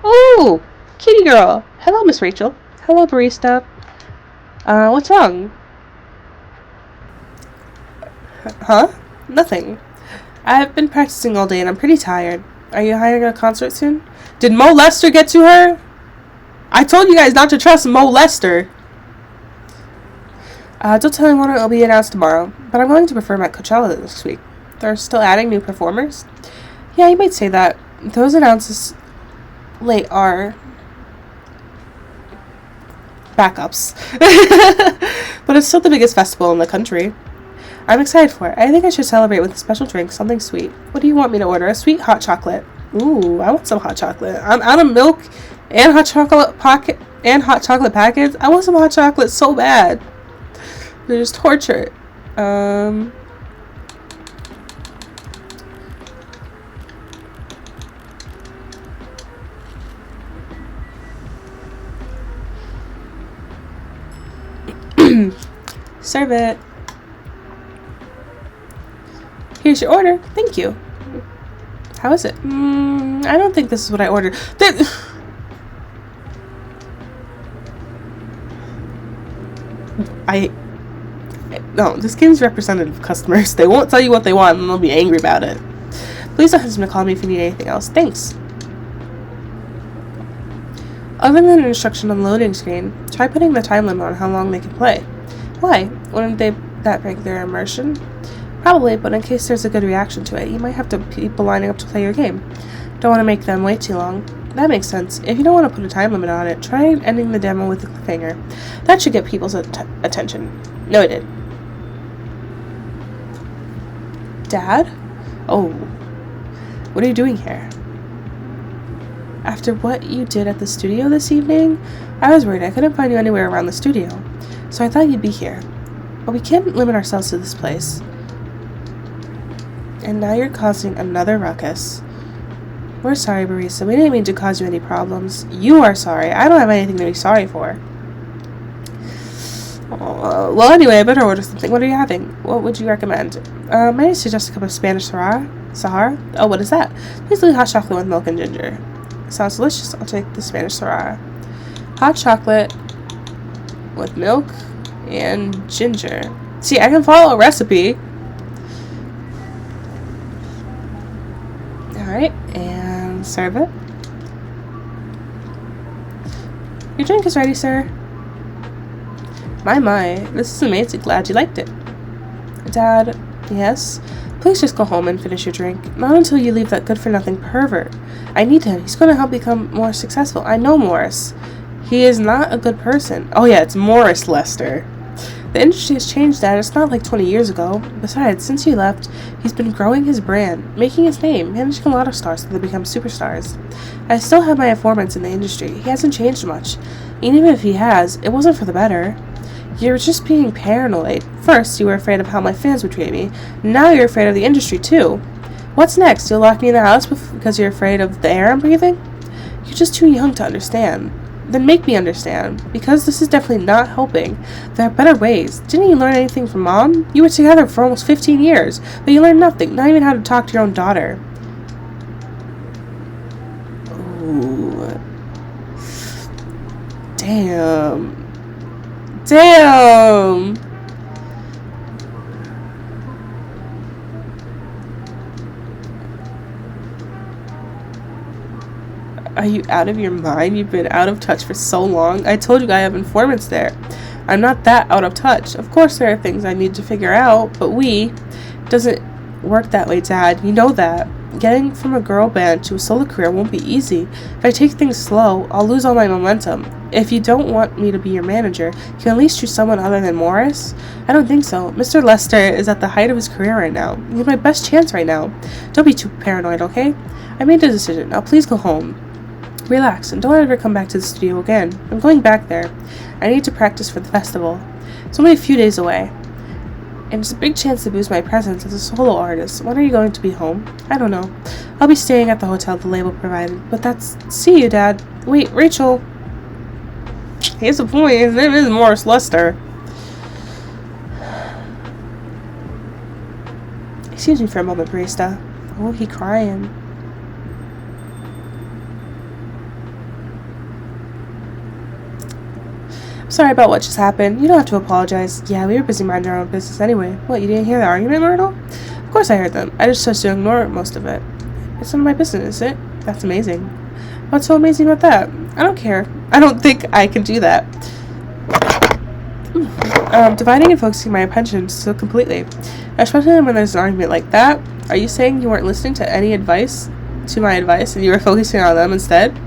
Oh! Kitty girl! Hello, Miss Rachel. Hello, barista. What's wrong? Huh? Nothing. I've been practicing all day and I'm pretty tired. Are you hiring a concert soon? Did Mo Lester get to her? I told you guys not to trust Mo Lester. Don't tell anyone, it'll be announced tomorrow. But I'm going to perform at Coachella this week. They're still adding new performers? Yeah, you might say that. Those announcements late are backups. But it's still the biggest festival in the country. I'm excited for it. I think I should celebrate with a special drink, something sweet. What do you want me to order? A sweet hot chocolate. Ooh, I want some hot chocolate. I'm out of milk and hot chocolate packets. I want some hot chocolate so bad. They're just torture. Serve it. Here's your order. Thank you. How is it? I don't think this is what I ordered. No, this game's representative of customers. They won't tell you what they want and they'll be angry about it. Please don't hesitate to call me if you need anything else. Thanks. Other than an instruction on the loading screen, try putting the time limit on how long they can play. Why? Wouldn't that break their immersion? Probably, but in case there's a good reaction to it, you might have people lining up to play your game. Don't want to make them wait too long. That makes sense. If you don't want to put a time limit on it, try ending the demo with a cliffhanger. That should get people's attention. Noted. Dad? Oh. What are you doing here? After what you did at the studio this evening, I was worried I couldn't find you anywhere around the studio. So I thought you'd be here. But we can't limit ourselves to this place. And now you're causing another ruckus. We're sorry, barista. We didn't mean to cause you any problems. You are sorry. I don't have anything to be sorry for. Well, anyway, I better order something. What are you having? What would you recommend? May I suggest a cup of Spanish Sahara? Oh, what is that? Please leave hot chocolate with milk and ginger. Sounds delicious. I'll take the Spanish Sahara. Hot chocolate with milk and ginger. See, I can follow a recipe. Alright, and serve it. Your drink is ready, sir. My, this is amazing. Glad you liked it. Dad, yes? Please just go home and finish your drink. Not until you leave that good-for-nothing pervert. I need him. He's going to help become more successful. I know Morris. He is not a good person. Oh yeah, it's Morris Lester. The industry has changed, Dad. It's not like 20 years ago. Besides, since you left, he's been growing his brand, making his name, managing a lot of stars so they become superstars. I still have my informants in the industry. He hasn't changed much. Even if he has, it wasn't for the better. You're just being paranoid. First, you were afraid of how my fans would treat me. Now you're afraid of the industry, too. What's next? You'll lock me in the house because you're afraid of the air I'm breathing? You're just too young to understand. Then make me understand. Because this is definitely not helping. There are better ways. Didn't you learn anything from Mom? You were together for almost 15 years, but you learned nothing. Not even how to talk to your own daughter. Ooh. Damn. Damn! Are you out of your mind? You've been out of touch for so long. I told you I have informants there. I'm not that out of touch. Of course there are things I need to figure out, but doesn't work that way, Dad. You know that. Getting from a girl band to a solo career won't be easy. If I take things slow, I'll lose all my momentum. If you don't want me to be your manager, you can at least choose someone other than Morris? I don't think so. Mr. Lester is at the height of his career right now. You have my best chance right now. Don't be too paranoid, okay? I made the decision. Now please go home. Relax, and don't ever come back to the studio again. I'm going back there. I need to practice for the festival. It's only a few days away. And it's a big chance to boost my presence as a solo artist. When are you going to be home? I don't know. I'll be staying at the hotel the label provided. But see you, Dad. Wait, Rachel. Here's the point. His name is Morris Lester. Excuse me for a moment, barista. Oh, he crying. Sorry about what just happened. You don't have to apologize. Yeah, we were busy minding our own business anyway. What, you didn't hear the argument, Myrtle? Of course I heard them. I just chose to ignore most of it. It's none of my business, is it? That's amazing. What's so amazing about that? I don't care. I don't think I can do that. Dividing and focusing my attention so completely. Especially when there's an argument like that. Are you saying you weren't listening to my advice, and you were focusing on them instead?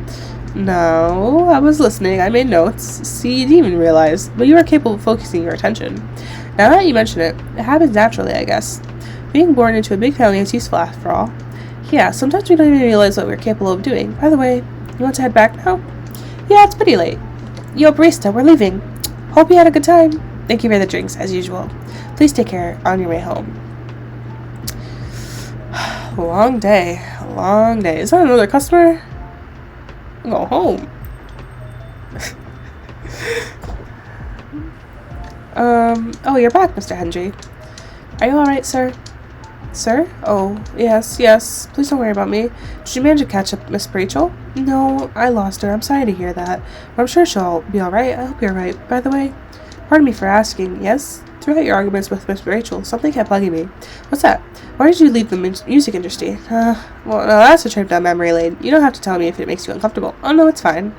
No, I was listening. I made notes. See, you didn't even realize. But you were capable of focusing your attention. Now that you mention it, it happens naturally, I guess. Being born into a big family is useful after all. Yeah, sometimes we don't even realize what we're capable of doing. By the way, you want to head back now? Yeah, it's pretty late. Yo, barista, we're leaving. Hope you had a good time. Thank you for the drinks, as usual. Please take care on your way home. Long day. Long day. Is that another customer? Go home. Oh, you're back, Mr. Hendry. Are you alright, sir? Sir? Oh, yes. Please don't worry about me. Did you manage to catch up Miss Rachel? No, I lost her. I'm sorry to hear that. But I'm sure she'll be alright. I hope you're right. By the way, pardon me for asking. Yes? Throughout your arguments with Miss Rachel, something kept bugging me. What's that? Why did you leave the music industry? Well, no, that's a trip down memory lane. You don't have to tell me if it makes you uncomfortable. Oh, no, it's fine.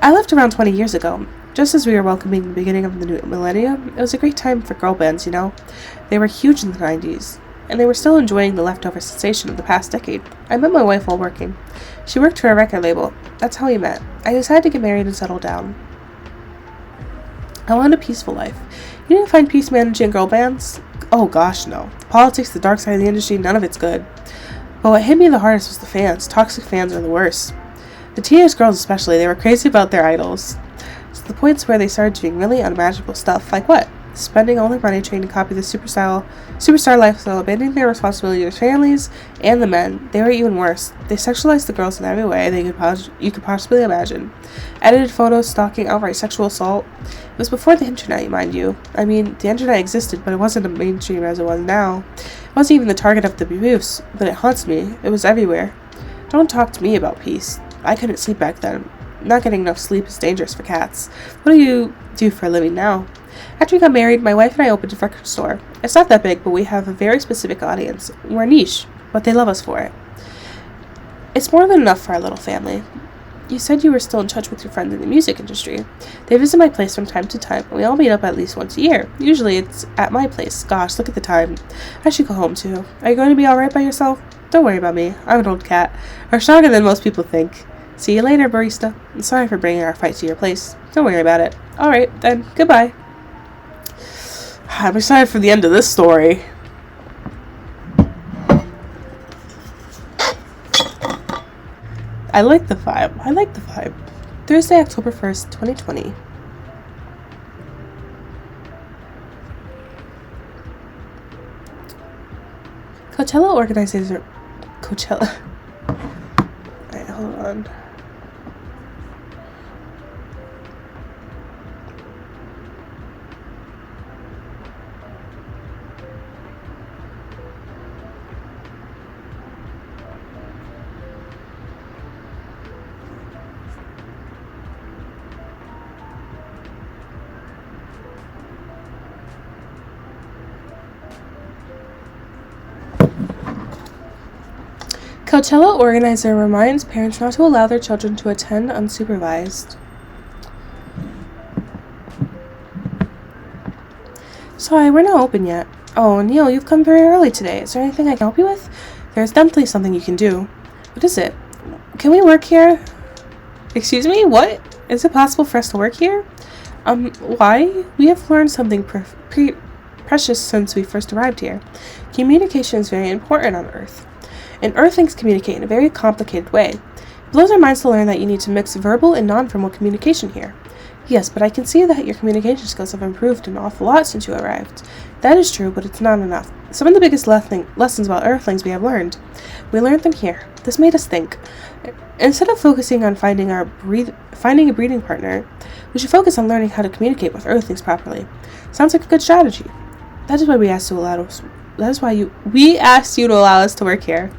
I left around 20 years ago, just as we were welcoming the beginning of the new millennium. It was a great time for girl bands, you know. They were huge in the 90s, and they were still enjoying the leftover sensation of the past decade. I met my wife while working. She worked for a record label. That's how we met. I decided to get married and settle down. I wanted a peaceful life. You didn't find peace managing girl bands? Oh gosh, no. The politics, the dark side of the industry, none of it's good. But what hit me the hardest was the fans. Toxic fans are the worst. The teenage girls especially, they were crazy about their idols. To the points where they started doing really unimaginable stuff. Like what? Spending all their money trying to copy the superstar lifestyle, abandoning their responsibility to their families and the men. They were even worse. They sexualized the girls in every way you could possibly imagine. Edited photos, stalking, outright sexual assault. It was before the internet, mind you. I mean, the internet existed, but it wasn't as mainstream as it was now. It wasn't even the target of the abuse, but it haunts me. It was everywhere. Don't talk to me about peace. I couldn't sleep back then. Not getting enough sleep is dangerous for cats. What do you do for a living now? After we got married, my wife and I opened a record store. It's not that big, but we have a very specific audience. We're niche, but they love us for it. It's more than enough for our little family. You said you were still in touch with your friends in the music industry. They visit my place from time to time, and we all meet up at least once a year. Usually it's at my place. Gosh, look at the time. I should go home too. Are you going to be alright by yourself? Don't worry about me. I'm an old cat. I'm stronger than most people think. See you later, barista. I'm sorry for bringing our fight to your place. Don't worry about it. Alright, then. Goodbye. I'm excited for the end of this story. I like the vibe. Thursday, October 1st, 2020. Coachella organizers are... Coachella... Alright, hold on. Coachella organizer reminds parents not to allow their children to attend unsupervised. Sorry, we're not open yet. Oh, Neil, you've come very early today. Is there anything I can help you with? There's definitely something you can do. What is it? Can we work here? Excuse me? What? Is it possible for us to work here? Why? We have learned something precious since we first arrived here. Communication is very important on Earth. And Earthlings communicate in a very complicated way. It blows our minds to learn that you need to mix verbal and non-verbal communication here. Yes, but I can see that your communication skills have improved an awful lot since you arrived. That is true, but it's not enough. Some of the biggest lessons about Earthlings we have learned. We learned them here. This made us think. Instead of focusing on finding a breeding partner, we should focus on learning how to communicate with Earthlings properly. Sounds like a good strategy. That is why we asked you to allow us to work here.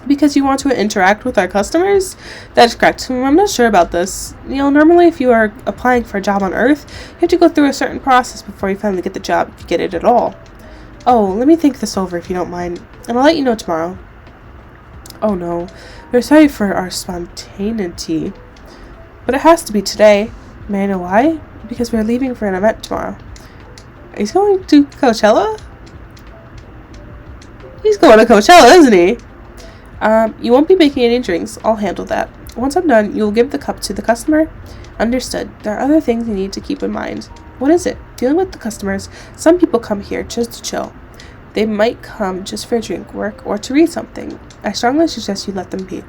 Because you want to interact with our customers? That is correct. I'm not sure about this. Normally if you are applying for a job on Earth, you have to go through a certain process before you finally get the job, if you get it at all. Oh, let me think this over if you don't mind, and I'll let you know tomorrow. Oh no, we're sorry for our spontaneity, but it has to be today. May I know why? Because we're leaving for an event tomorrow. He's going to Coachella? He's going to Coachella, isn't he? You won't be making any drinks. I'll handle that. Once I'm done, you'll give the cup to the customer. Understood. There are other things you need to keep in mind. What is it? Dealing with the customers, some people come here just to chill. They might come just for a drink, work, or to read something. I strongly suggest you let them be.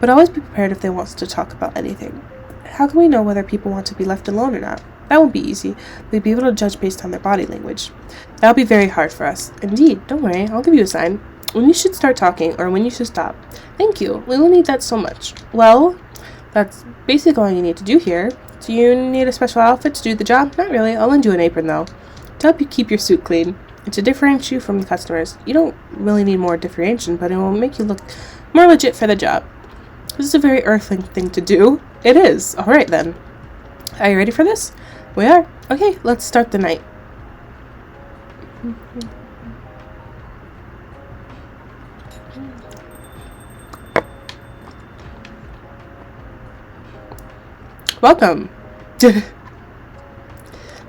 But always be prepared if they want to talk about anything. How can we know whether people want to be left alone or not? That won't be easy. We'll be able to judge based on their body language. That'll be very hard for us. Indeed. Don't worry. I'll give you a sign. When you should start talking, or when you should stop. Thank you. We will need that so much. Well, that's basically all you need to do here. Do you need a special outfit to do the job? Not really. I'll lend you an apron, though, to help you keep your suit clean and to differentiate you from the customers. You don't really need more differentiation, but it will make you look more legit for the job. This is a very Earthling thing to do. It is. All right, then. Are you ready for this? We are. Okay, let's start the night. Welcome.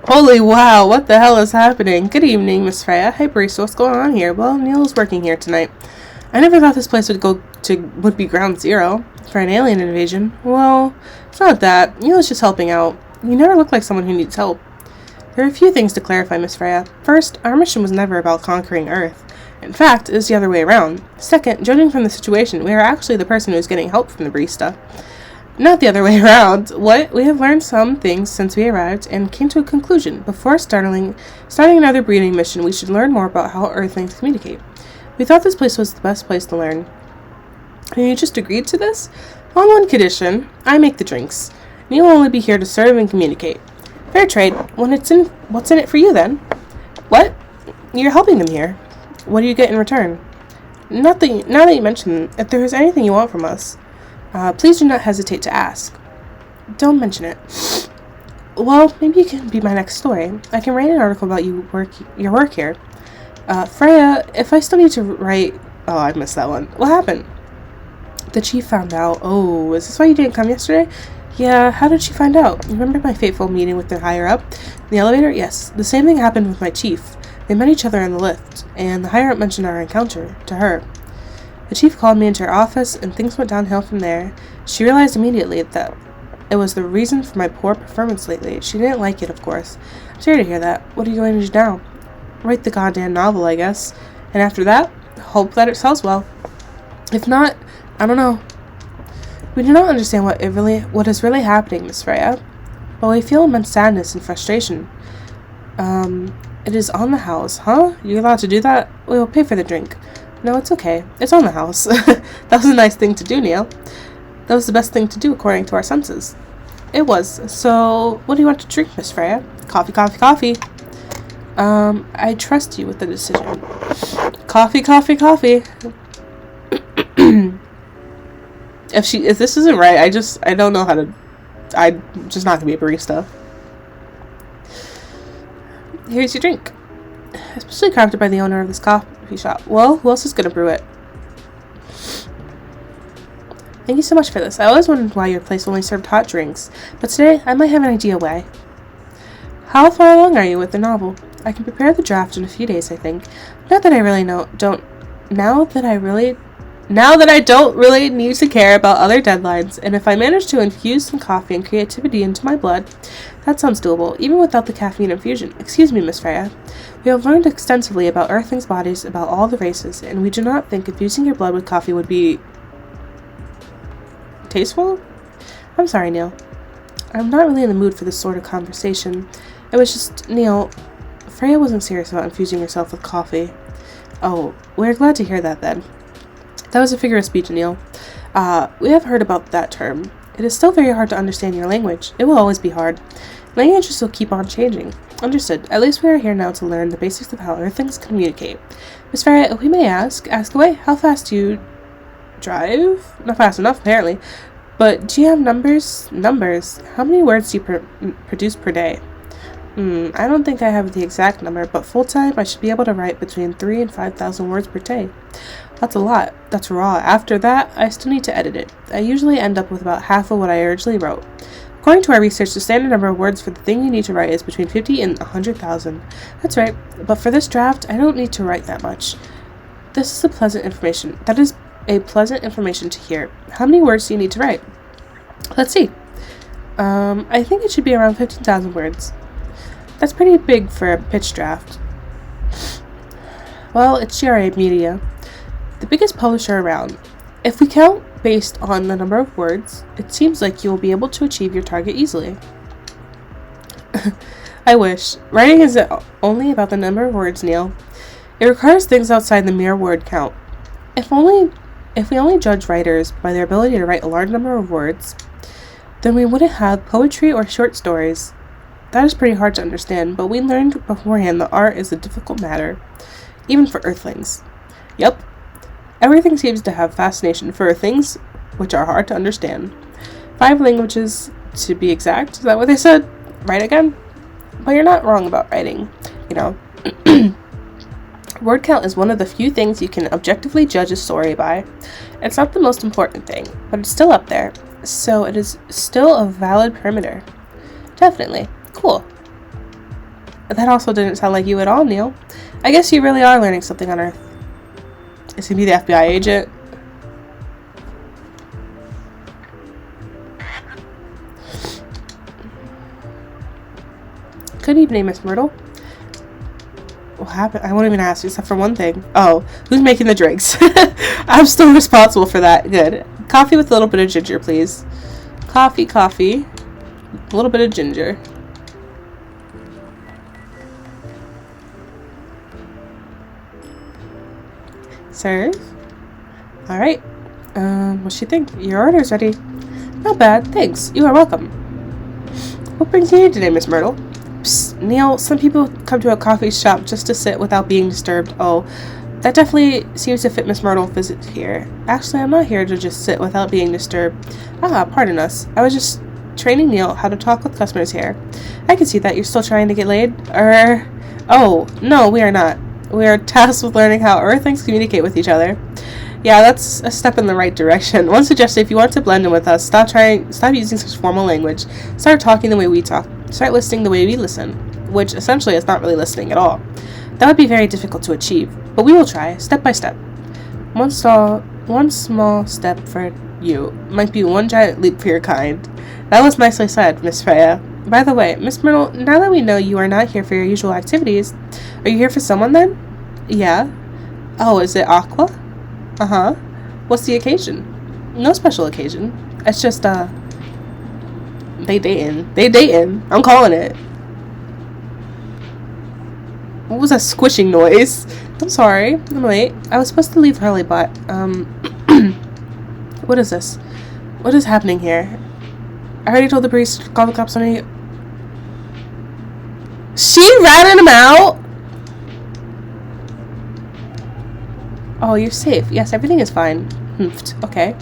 Holy wow, what the hell is happening? Good evening, Miss Freya. Hey, barista, what's going on here? Well, Neil's working here tonight. I never thought this place would be ground zero for an alien invasion. Well, it's not that. Neil's just helping out. You never look like someone who needs help. There are a few things to clarify, Miss Freya. First, our mission was never about conquering Earth. In fact, it is the other way around. Second, judging from the situation, we are actually the person who is getting help from the barista. Not the other way around. What? We have learned some things since we arrived and came to a conclusion. Before starting another breeding mission, we should learn more about how Earthlings communicate. We thought this place was the best place to learn. And you just agreed to this? On one condition. I make the drinks. And you will only be here to serve and communicate. Fair trade. What's in it for you, then? What? You're helping them here. What do you get in return? Nothing. Now that you mention it, if there is anything you want from us, please do not hesitate to ask. Don't mention it. Well, maybe it can be my next story. I can write an article about your work here. Freya, if I still need to write... Oh, I missed that one. What happened? The chief found out. Oh, is this why you didn't come yesterday? Yeah, how did she find out? Remember my fateful meeting with the higher-up? In the elevator? Yes. The same thing happened with my chief. They met each other in the lift, and the higher-up mentioned our encounter to her. The chief called me into her office, and things went downhill from there. She realized immediately that it was the reason for my poor performance lately. She didn't like it, of course. I'm sorry to hear that. What are you going to do now? Write the goddamn novel, I guess. And after that, hope that it sells well. If not, I don't know. We do not understand what is really happening, Miss Freya, but we feel immense sadness and frustration. It is on the house, huh? You're allowed to do that? We will pay for the drink. No, it's okay. It's on the house. That was a nice thing to do, Neil. That was the best thing to do according to our senses. It was. So, what do you want to drink, Miss Freya? Coffee, coffee, coffee. I trust you with the decision. Coffee, coffee, coffee. If this isn't right, I don't know how to. I'm just not gonna be a barista. Here's your drink. Especially crafted by the owner of this coffee shop. Well, who else is gonna brew it? Thank you so much for this. I always wondered why your place only served hot drinks, but today I might have an idea why. How far along are you with the novel? I can prepare the draft in a few days, I think. Now that I don't really need to care about other deadlines, and if I manage to infuse some coffee and creativity into my blood, that sounds doable, even without the caffeine infusion. Excuse me, Miss Freya. We have learned extensively about Earthlings' bodies, about all the races, and we do not think infusing your blood with coffee would be tasteful? I'm sorry, Neil. I'm not really in the mood for this sort of conversation. It was just, Neil, Freya wasn't serious about infusing herself with coffee. Oh, we're glad to hear that then. That was a figure of speech, Neil. We have heard about that term. It is still very hard to understand your language. It will always be hard. Languages will keep on changing. Understood. At least we are here now to learn the basics of how Earthlings communicate. Miss Freya, if we may ask away, how fast do you drive? Not fast enough, apparently. But do you have numbers? Numbers? How many words do you produce per day? I don't think I have the exact number, but full-time I should be able to write between 3,000 and 5,000 words per day. That's a lot. That's raw. After that, I still need to edit it. I usually end up with about half of what I originally wrote. According to our research, the standard number of words for the thing you need to write is between 50 and 100,000. That's right, but for this draft, I don't need to write that much. That is a pleasant information to hear. How many words do you need to write? Let's see. I think it should be around 15,000 words. That's pretty big for a pitch draft. Well, it's GRA Media, the biggest publisher around. If we count based on the number of words, it seems like you will be able to achieve your target easily. I wish. Writing isn't only about the number of words, Neil. It requires things outside the mere word count. If we only judge writers by their ability to write a large number of words, then we wouldn't have poetry or short stories. That is pretty hard to understand, but we learned beforehand that art is a difficult matter, even for Earthlings. Yep. Everything seems to have fascination for things which are hard to understand. 5 languages, to be exact. Is that what they said? Right again? But you're not wrong about writing, you know. Word count is one of the few things you can objectively judge a story by. It's not the most important thing, but it's still up there, so it is still a valid parameter. Definitely. Cool. That also didn't sound like you at all, Neil. I guess you really are learning something on Earth. Is he be the FBI agent? Good evening, Miss Myrtle. What happened? I won't even ask you, except for one thing. Oh, who's making the drinks? I'm still responsible for that. Good. Coffee with a little bit of ginger, please. Coffee. A little bit of ginger. Serve. Alright. What's she think? Your order's ready. Not bad, thanks. You are welcome. What brings you here today, Miss Myrtle? Psst, Neil, some people come to a coffee shop just to sit without being disturbed. Oh, that definitely seems to fit Miss Myrtle's visit here. Actually, I'm not here to just sit without being disturbed. Pardon us. I was just training Neil how to talk with customers here. I can see that you're still trying to get laid. Oh, no, we are not. We are tasked with learning how Earthlings communicate with each other. Yeah, that's a step in the right direction. One suggestion: if you want to blend in with us, stop using such formal language. Start talking the way we talk. Start listening the way we listen, which essentially is not really listening at all. That would be very difficult to achieve, but we will try, step by step. One small step for you might be one giant leap for your kind. That was nicely said, Miss Freya. By the way, Miss Myrtle, now that we know you are not here for your usual activities, are you here for someone then? Yeah. Oh, is it Aqua? Uh-huh. What's the occasion? No special occasion. It's just, they dating. I'm calling it. What was that squishing noise? I'm sorry. I'm late. I was supposed to leave early, but, what is this? What is happening here? I already told the priest to call the cops on me. She ratted him out? Oh, you're safe. Yes, everything is fine. Okay.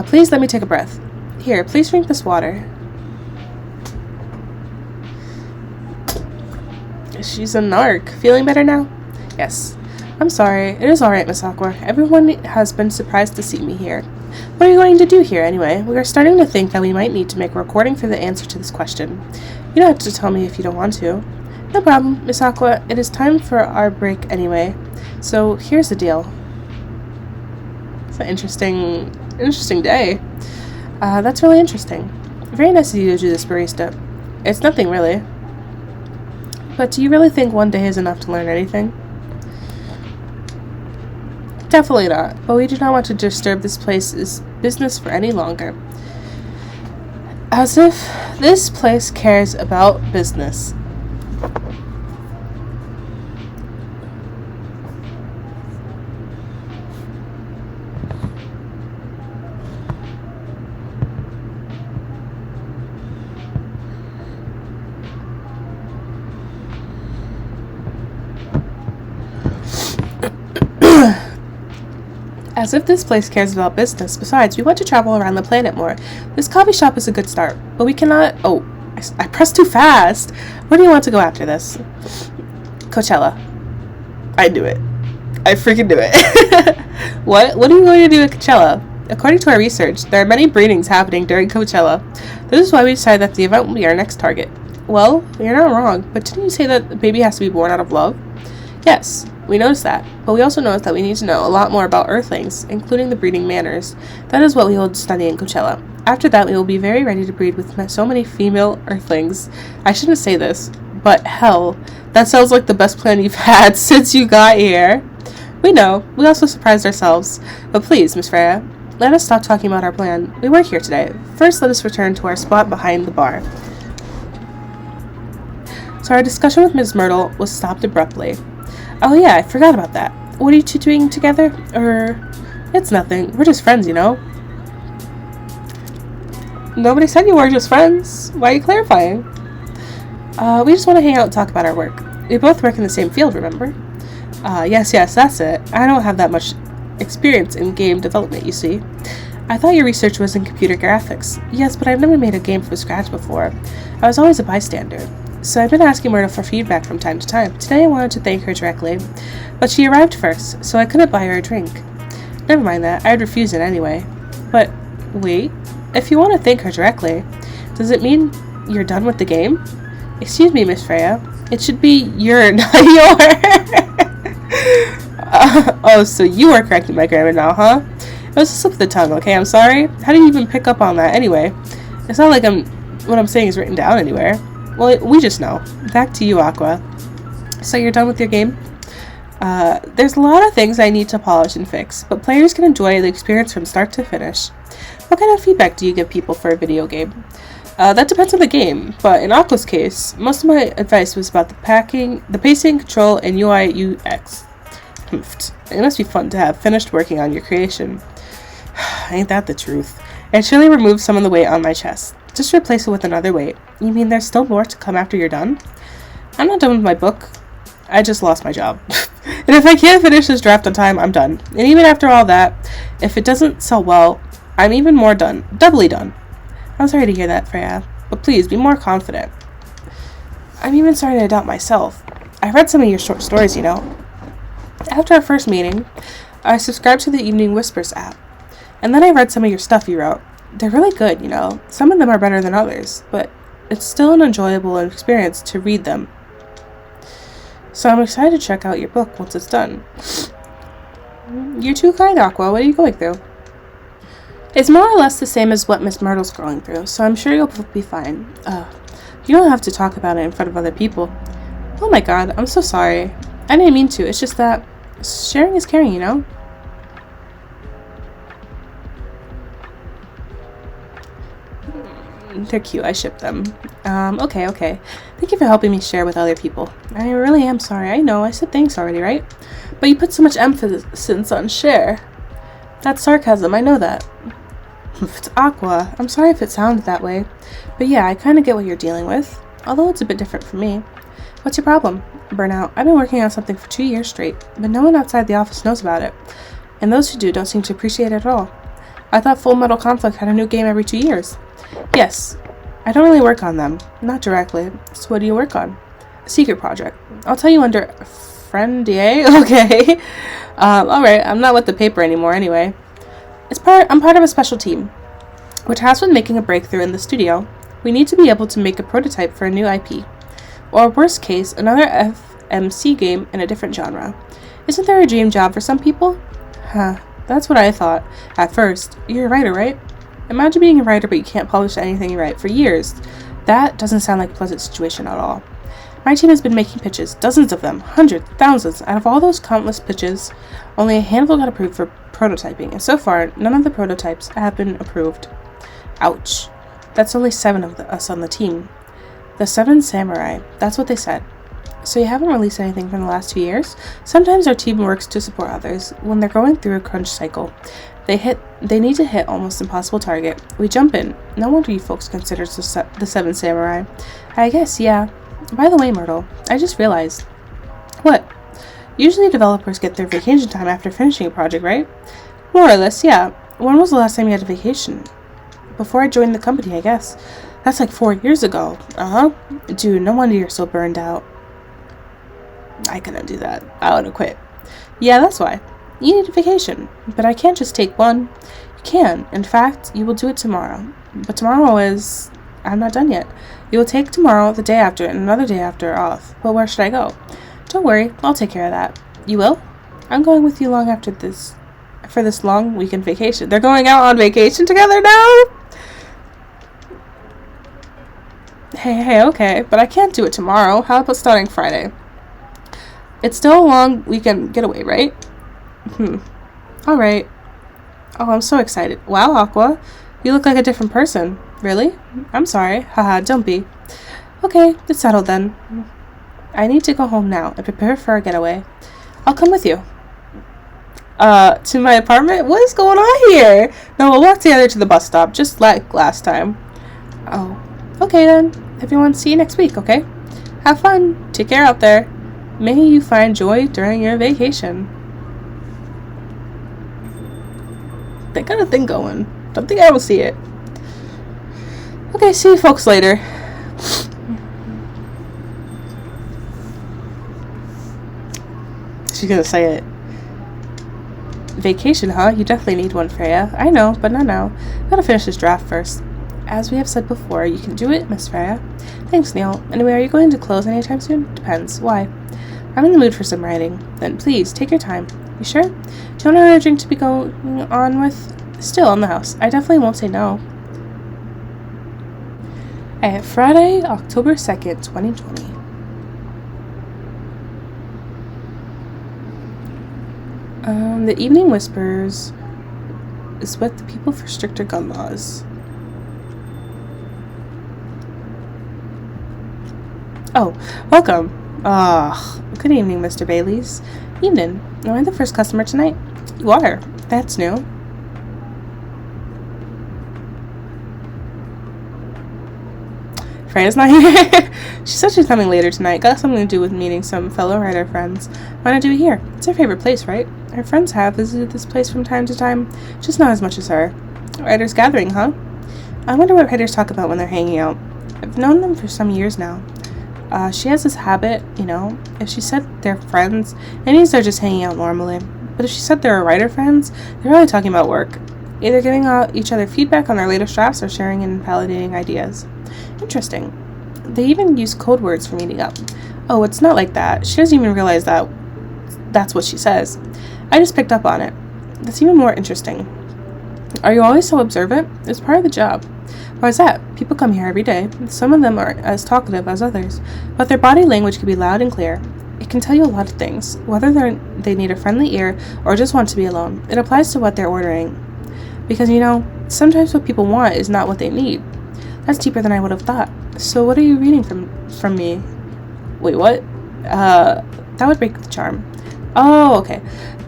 Please let me take a breath. Here, please drink this water. She's a narc. Feeling better now? Yes. I'm sorry. It is alright, Miss Aqua. Everyone has been surprised to see me here. What are you going to do here, anyway? We are starting to think that we might need to make a recording for the answer to this question. You don't have to tell me if you don't want to. No problem, Miss Aqua. It is time for our break anyway. So, here's the deal. It's an interesting day. That's really interesting. Very nice of you to do this, barista. It's nothing, really. But do you really think one day is enough to learn anything? Definitely not, but we do not want to disturb this place's business for any longer. As if this place cares about business. As if this place cares about business. Besides, we want to travel around the planet more. This coffee shop is a good start, but we cannot... Oh, I pressed too fast. Where do you want to go after this? Coachella. I knew it. I freaking knew it. What? What are you going to do at Coachella? According to our research, there are many breedings happening during Coachella. This is why we decided that the event will be our next target. Well, you're not wrong, but didn't you say that the baby has to be born out of love? Yes. We noticed that, but we also noticed that we need to know a lot more about Earthlings, including the breeding manners. That is what we will study in Coachella. After that, we will be very ready to breed with so many female Earthlings. I shouldn't say this, but hell, that sounds like the best plan you've had since you got here. We know. We also surprised ourselves. But please, Miss Freya, let us stop talking about our plan. We weren't here today. First, let us return to our spot behind the bar. So our discussion with Ms. Myrtle was stopped abruptly. Oh yeah, I forgot about that. What are you two doing together? It's nothing. We're just friends, you know? Nobody said you were just friends. Why are you clarifying? We just want to hang out and talk about our work. We both work in the same field, remember? Yes, that's it. I don't have that much experience in game development, you see. I thought your research was in computer graphics. Yes, but I've never made a game from scratch before. I was always a bystander. So I've been asking Myrtle for feedback from time to time. Today I wanted to thank her directly, but she arrived first, so I couldn't buy her a drink. Never mind that, I'd refuse it anyway. But, wait, if you want to thank her directly, does it mean you're done with the game? Excuse me, Miss Freya. It should be your, not your. Oh, so you are correcting my grammar now, huh? It was a slip of the tongue, okay? I'm sorry. How do you even pick up on that anyway? It's not like what I'm saying is written down anywhere. Well, we just know. Back to you, Aqua. So you're done with your game? There's a lot of things I need to polish and fix, but players can enjoy the experience from start to finish. What kind of feedback do you give people for a video game? That depends on the game, but in Aqua's case, most of my advice was about the pacing, control, and UI UX. It must be fun to have finished working on your creation. Ain't that the truth? It surely removed some of the weight on my chest. Just replace it with another weight. You mean there's still more to come after you're done? I'm not done with my book. I just lost my job. And if I can't finish this draft on time, I'm done. And even after all that, if it doesn't sell well, I'm even more done. Doubly done. I'm sorry to hear that, Freya. But please, be more confident. I'm even starting to doubt myself. I read some of your short stories, you know. After our first meeting, I subscribed to the Evening Whispers app. And then I read some of your stuff you wrote. They're really good, you know. Some of them are better than others, but it's still an enjoyable experience to read them. So I'm excited to check out your book once it's done. You're too kind, Aqua. What are you going through? It's more or less the same as what Miss Myrtle's going through, so I'm sure you'll be fine. You don't have to talk about it in front of other people. Oh my god, I'm so sorry. I didn't mean to. It's just that sharing is caring, you know? They're cute. I ship them. Okay. Thank you for helping me share with other people. I really am sorry. I know, I said thanks already, right? But you put so much emphasis on share. That's sarcasm, I know that. It's Aqua. I'm sorry if it sounded that way. But yeah, I kind of get what you're dealing with. Although it's a bit different for me. What's your problem? Burnout. I've been working on something for 2 years straight, but no one outside the office knows about it. And those who do don't seem to appreciate it at all. I thought Full Metal Conflict had a new game every 2 years. Yes. I don't really work on them. Not directly. So what do you work on? A secret project. I'll tell you under friendier. Okay. Alright. I'm not with the paper anymore anyway. I'm part of a special team. We're tasked with making a breakthrough in the studio. We need to be able to make a prototype for a new IP. Or worst case, another FMC game in a different genre. Isn't there a dream job for some people? Huh. That's what I thought. At first. You're a writer, right? Imagine being a writer but you can't publish anything you write for years. That doesn't sound like a pleasant situation at all. My team has been making pitches, dozens of them, hundreds, thousands. Out of all those countless pitches, only a handful got approved for prototyping, and so far, none of the prototypes have been approved. Ouch. That's only 7 of us on the team. The 7 samurai, that's what they said. So you haven't released anything from the last 2 years? Sometimes our team works to support others when they're going through a crunch cycle. They need to hit almost impossible target. We jump in. No wonder you folks consider the 7 samurai. I guess, yeah. By the way, Myrtle, I just realized. What? Usually developers get their vacation time after finishing a project, right? More or less, yeah. When was the last time you had a vacation? Before I joined the company, I guess. That's like 4 years ago. Uh-huh. Dude, no wonder you're so burned out. I couldn't do that. I would have quit. Yeah, that's why. You need a vacation. But I can't just take one. You can. In fact, you will do it tomorrow. But tomorrow is... I'm not done yet. You will take tomorrow, the day after, and another day after off. But where should I go? Don't worry. I'll take care of that. You will? I'm going with you long after this... for this long weekend vacation. They're going out on vacation together now? Hey, okay. But I can't do it tomorrow. How about starting Friday? It's still a long weekend getaway, right? Alright. Oh, I'm so excited. Wow, Aqua. You look like a different person. Really? I'm sorry. Haha, don't be. Okay, it's settled then. I need to go home now and prepare for our getaway. I'll come with you. To my apartment? What is going on here? No, we'll walk together to the bus stop, just like last time. Oh. Okay then. Everyone, see you next week, okay? Have fun. Take care out there. May you find joy during your vacation. They got a thing going. Don't think I will see it. Okay, see you folks later. She's gonna say it. Vacation, huh? You definitely need one, Freya. I know, but not now. Gotta finish this draft first. As we have said before, you can do it, Miss Freya. Thanks, Neil. Anyway, are you going to close anytime soon? Depends. Why? I'm in the mood for some writing. Then please, take your time. You sure? Do you want another drink to be going on with? Still in the house. I definitely won't say no. Friday, October 2nd, 2020. The Evening Whispers is with the people for stricter gun laws. Oh, welcome. Good evening, Mr. Baileys. Evening. Am I the first customer tonight? You are. That's new. Freya's not here. She said she's coming later tonight. Got something to do with meeting some fellow writer friends. Why not do it here? It's her favorite place, right? Her friends have visited this place from time to time, just not as much as her. Writers gathering, huh? I wonder what writers talk about when they're hanging out. I've known them for some years now. She has this habit, you know, if she said they're friends, it means they're just hanging out normally. But if she said they're writer friends, they're really talking about work. Either giving each other feedback on their latest drafts or sharing and validating ideas. Interesting. They even use code words for meeting up. Oh, it's not like that. She doesn't even realize that that's what she says. I just picked up on it. That's even more interesting. Are you always so observant? It's part of the job. Why is that? People come here every day. Some of them aren't as talkative as others, but their body language can be loud and clear. It can tell you a lot of things, whether they need a friendly ear or just want to be alone. It applies to what they're ordering. Because, you know, sometimes what people want is not what they need. That's deeper than I would have thought. So what are you reading from me? Wait, what? That would break the charm. Oh, okay.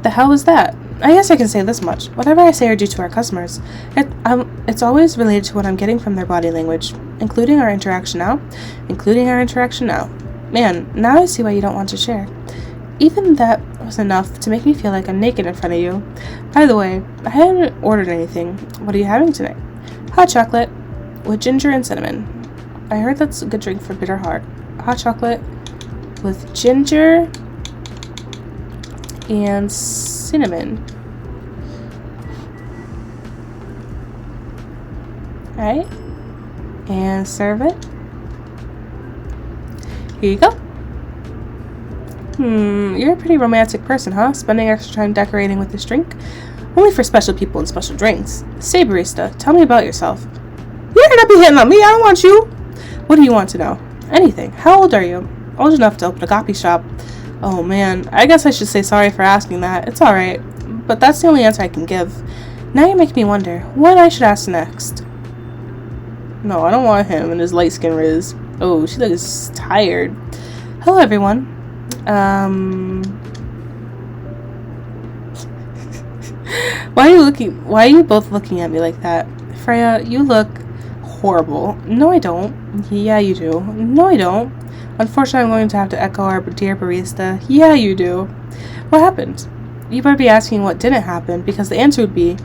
The hell was that? I guess I can say this much. Whatever I say or do to our customers, it's always related to what I'm getting from their body language, including our interaction now. Man, now I see why you don't want to share. Even that was enough to make me feel like I'm naked in front of you. By the way, I haven't ordered anything. What are you having tonight? Hot chocolate with ginger and cinnamon. I heard that's a good drink for bitter heart. Hot chocolate with ginger and cinnamon. Alright. And serve it. Here you go. You're a pretty romantic person, huh? Spending extra time decorating with this drink? Only for special people and special drinks. Say, barista, tell me about yourself. You're gonna be hitting on me, I don't want you. What do you want to know? Anything. How old are you? Old enough to open a coffee shop. Oh man, I guess I should say sorry for asking that. It's alright. But that's the only answer I can give. Now you make me wonder what I should ask next. No, I don't want him and his light skin riz. Oh, she looks tired. Hello everyone. Why are you both looking at me like that? Freya, you look horrible. No, I don't. Yeah, you do. No, I don't. Unfortunately, I'm going to have to echo our dear barista. Yeah, you do. What happened? You better be asking what didn't happen, because the answer would be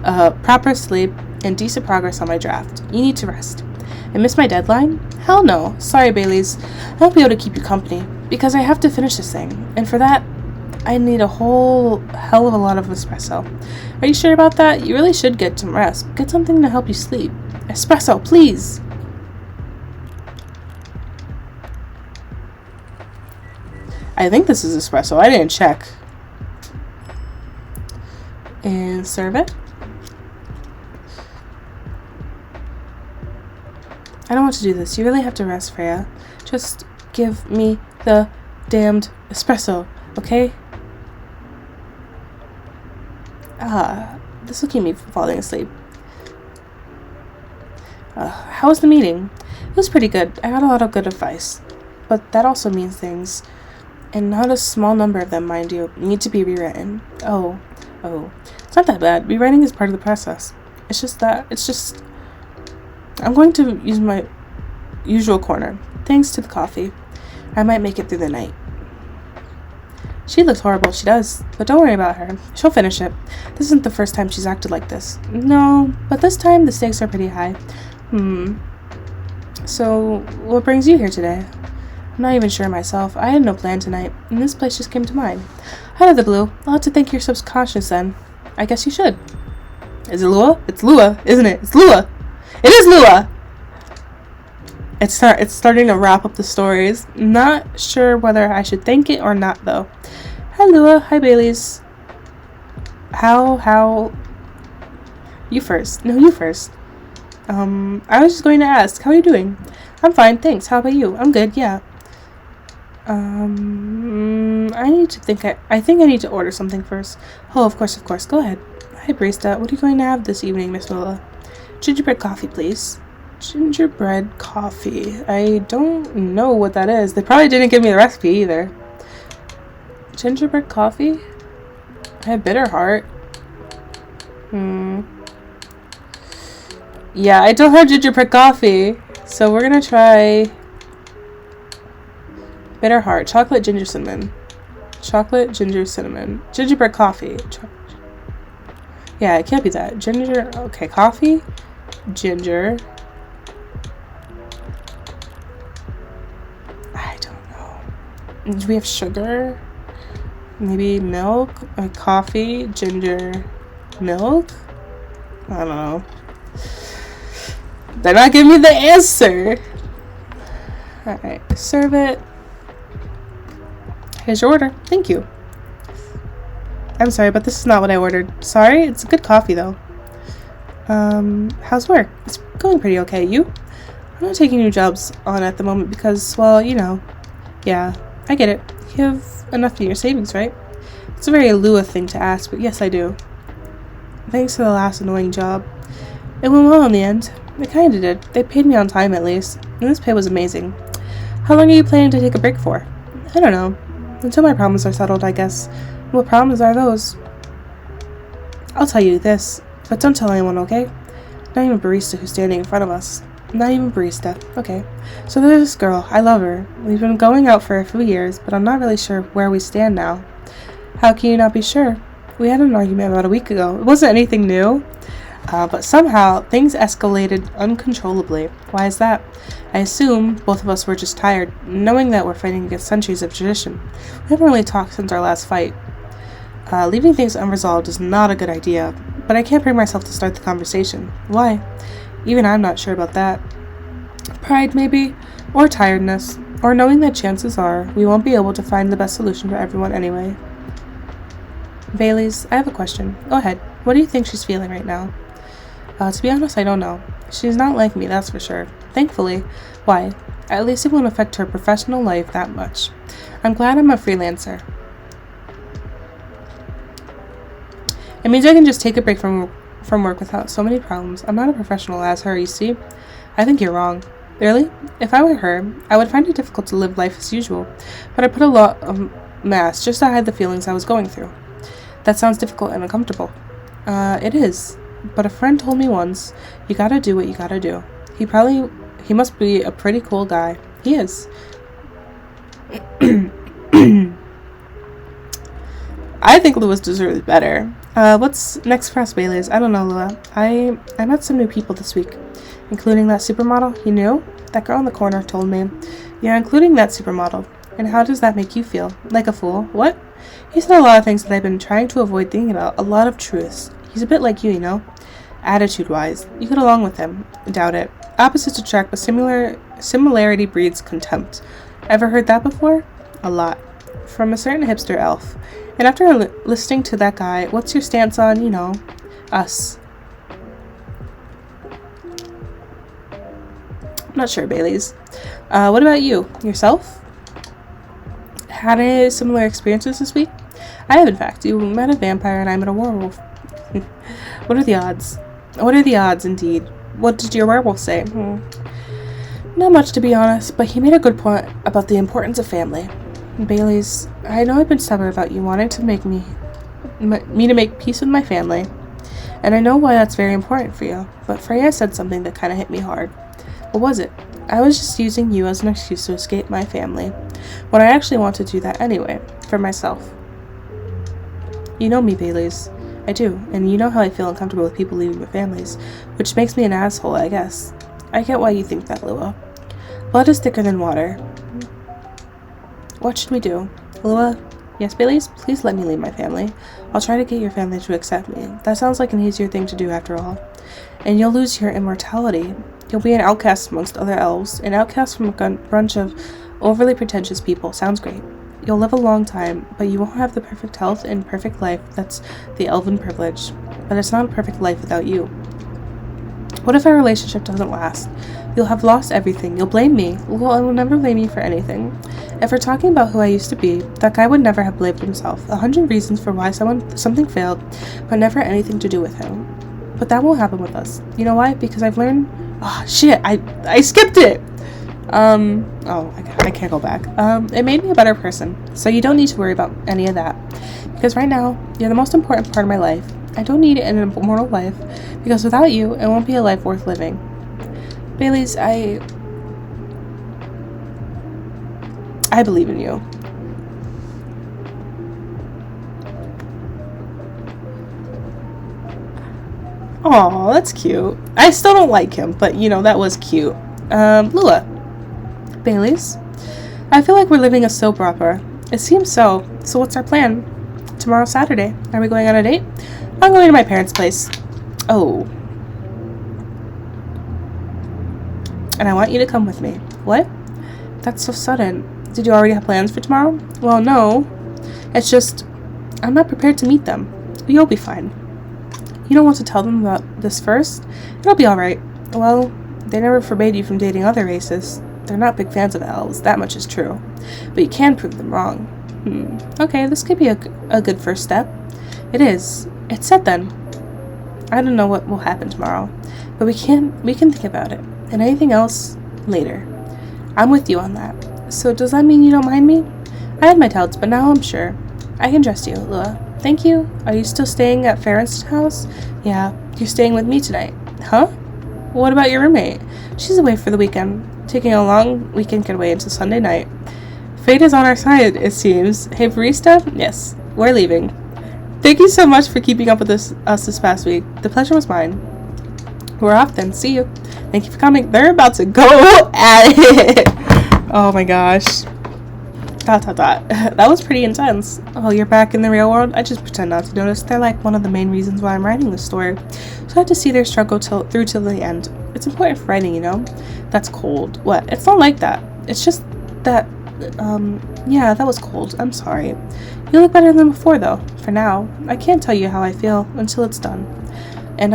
proper sleep and decent progress on my draft. You need to rest. I missed my deadline? Hell no. Sorry, Baileys. I won't be able to keep you company, because I have to finish this thing. And for that, I need a whole hell of a lot of espresso. Are you sure about that? You really should get some rest. Get something to help you sleep. Espresso, please. I think this is espresso. I didn't check. And serve it. I don't want to do this. You really have to rest, Freya. Just give me the damned espresso, okay? This will keep me from falling asleep. How was the meeting? It was pretty good. I got a lot of good advice. But that also means things. And not a small number of them, mind you, need to be rewritten. Oh. It's not that bad. Rewriting is part of the process. I'm going to use my usual corner. Thanks to the coffee. I might make it through the night. She looks horrible, she does. But don't worry about her. She'll finish it. This isn't the first time she's acted like this. No, but this time the stakes are pretty high. So, what brings you here today? I'm not even sure myself. I had no plan tonight, and this place just came to mind. Out of the blue, I'll have to thank your subconscious then. I guess you should. Is it Lua? It's Lua, isn't it? It's Lua! It is Lua! It's starting to wrap up the stories. Not sure whether I should thank it or not, though. Hi, Lua. Hi, Baileys. How... You first. No, you first. I was just going to ask, how are you doing? I'm fine, thanks. How about you? I'm good, yeah. I think I need to order something first. Oh, of course. Go ahead. Hi, barista. What are you going to have this evening, Miss Willa? Gingerbread coffee, please. Gingerbread coffee. I don't know what that is. They probably didn't give me the recipe either. Gingerbread coffee? I have bitter heart. Yeah, I don't have gingerbread coffee. So we're gonna try bitter heart. Chocolate, ginger, cinnamon. Chocolate, ginger, cinnamon. Gingerbread coffee. Yeah, it can't be that. Ginger. Okay, coffee. Ginger. I don't know. Do we have sugar? Maybe milk? Coffee, ginger, milk? I don't know. They're not giving me the answer. Alright, serve it. Here's your order. Thank you. I'm sorry, but this is not what I ordered. Sorry? It's good coffee, though. How's work? It's going pretty okay. You? I'm not taking new jobs on at the moment because, well, you know. Yeah, I get it. You have enough in your savings, right? It's a very Lua thing to ask, but yes, I do. Thanks to the last annoying job. It went well in the end. It kinda did. They paid me on time at least, and this pay was amazing. How long are you planning to take a break for? I don't know. Until my problems are settled, I guess. What problems are those? I'll tell you this, but don't tell anyone, okay? Not even barista who's standing in front of us. Not even barista. Okay. So there's this girl. I love her. We've been going out for a few years, but I'm not really sure where we stand now. How can you not be sure? We had an argument about a week ago. It wasn't anything new, but somehow things escalated uncontrollably. Why is that? I assume both of us were just tired, knowing that we're fighting against centuries of tradition. We haven't really talked since our last fight. Leaving things unresolved is not a good idea, but I can't bring myself to start the conversation. Why? Even I'm not sure about that. Pride, maybe? Or tiredness. Or knowing that chances are we won't be able to find the best solution for everyone anyway. Bailey's, I have a question. Go ahead. What do you think she's feeling right now? To be honest, I don't know. She's not like me, that's for sure. Thankfully. Why? At least it won't affect her professional life that much. I'm glad I'm a freelancer. It means I can just take a break from work without so many problems. I'm not a professional as her, you see? I think you're wrong. Really? If I were her, I would find it difficult to live life as usual, but I put a lot of mask just to hide the feelings I was going through. That sounds difficult and uncomfortable. It is. But a friend told me once, you gotta do what you gotta do. He must be a pretty cool guy. He is. I think Lewis deserves better. What's next for us, Baileys? I don't know, Lua. I met some new people this week, including that supermodel. You knew? That girl in the corner told me. Yeah, including that supermodel. And how does that make you feel? Like a fool? What? He said a lot of things that I've been trying to avoid thinking about. A lot of truths. He's a bit like you know? Attitude-wise. You get along with him. Doubt it. Opposites attract, but similarity breeds contempt. Ever heard that before? A lot. From a certain hipster elf. And after listening to that guy, what's your stance on, you know, us? I'm not sure, Baileys. What about you? Yourself? Had any similar experiences this week? I have, in fact. You met a vampire and I met a werewolf. What are the odds? What are the odds, indeed? What did your werewolf say? Not much, to be honest, but he made a good point about the importance of family. Baileys, I know I've been stubborn about you wanting to make me to make peace with my family, and I know why that's very important for you, but Freya said something that kind of hit me hard. What was it? I was just using you as an excuse to escape my family, when I actually want to do that anyway, for myself. You know me, Baileys. I do, and you know how I feel uncomfortable with people leaving their families, which makes me an asshole, I guess. I get why you think that, Lua. Blood is thicker than water. What should we do? Lua? Yes, Baileys? Please let me leave my family. I'll try to get your family to accept me. That sounds like an easier thing to do after all. And you'll lose your immortality. You'll be an outcast amongst other elves, an outcast from a bunch of overly pretentious people. Sounds great. You'll live a long time, but you won't have the perfect health and perfect life. That's the elven privilege. But it's not a perfect life without you. What if our relationship doesn't last? You'll have lost everything. You'll blame me. Well, I will never blame you for anything. If we're talking about who I used to be, that guy would never have blamed himself. 100 reasons for why something failed, but never anything to do with him. But that won't happen with us. You know why? Because I've learned... Oh, shit. I skipped it! I can't go back. It made me a better person, so you don't need to worry about any of that. Because right now, you're the most important part of my life. I don't need an immortal life, because without you, it won't be a life worth living. Baileys, I believe in you. Aw, that's cute. I still don't like him, but you know, that was cute. Lua. Baileys? I feel like we're living a soap opera. It seems so. So what's our plan? Tomorrow's Saturday. Are we going on a date? I'm going to my parents' place. Oh. And I want you to come with me. What? That's so sudden. Did you already have plans for tomorrow? Well, no. It's just, I'm not prepared to meet them. You'll be fine. You don't want to tell them about this first? It'll be alright. Well, they never forbade you from dating other races. They're not big fans of elves, that much is true. But you can prove them wrong. Okay, this could be a good first step. It is. It's set then. I don't know what will happen tomorrow, but we can think about it. And anything else, later. I'm with you on that. So does that mean you don't mind me? I had my doubts, but now I'm sure. I can trust you, Lua. Thank you. Are you still staying at Farron's house? Yeah, you're staying with me tonight. Huh? What about your roommate? She's away for the weekend, taking a long weekend getaway until Sunday night. Fate is on our side, it seems. Hey, barista? Yes, we're leaving. Thank you so much for keeping up with us this past week. The pleasure was mine. We're off then. See you. Thank you for coming. They're about to go at it. Oh my gosh. ... That was pretty intense. Oh, you're back in the real world? I just pretend not to notice. They're like one of the main reasons why I'm writing this story. So I have to see their struggle through till the end. It's important for writing, you know? That's cold. What? It's not like that. It's just that, yeah, that was cold. I'm sorry. You look better than before, though. For now. I can't tell you how I feel until it's done. And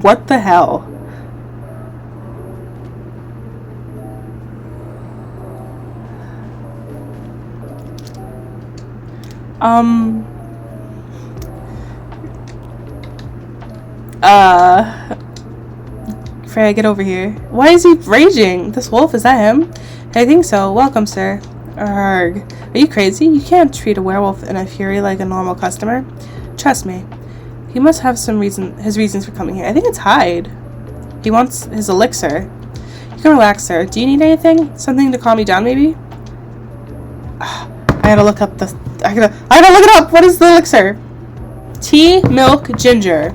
what the hell? Freya, get over here. Why is he raging? This wolf, is that him? I think so. Welcome, sir. Arg. Are you crazy? You can't treat a werewolf in a fury like a normal customer. Trust me. He must have his reasons for coming here. I think it's hide. He wants his elixir. You can relax, sir. Do you need anything? Something to calm me down, maybe? I gotta look up I gotta look it up. What is the elixir? Tea, milk, ginger.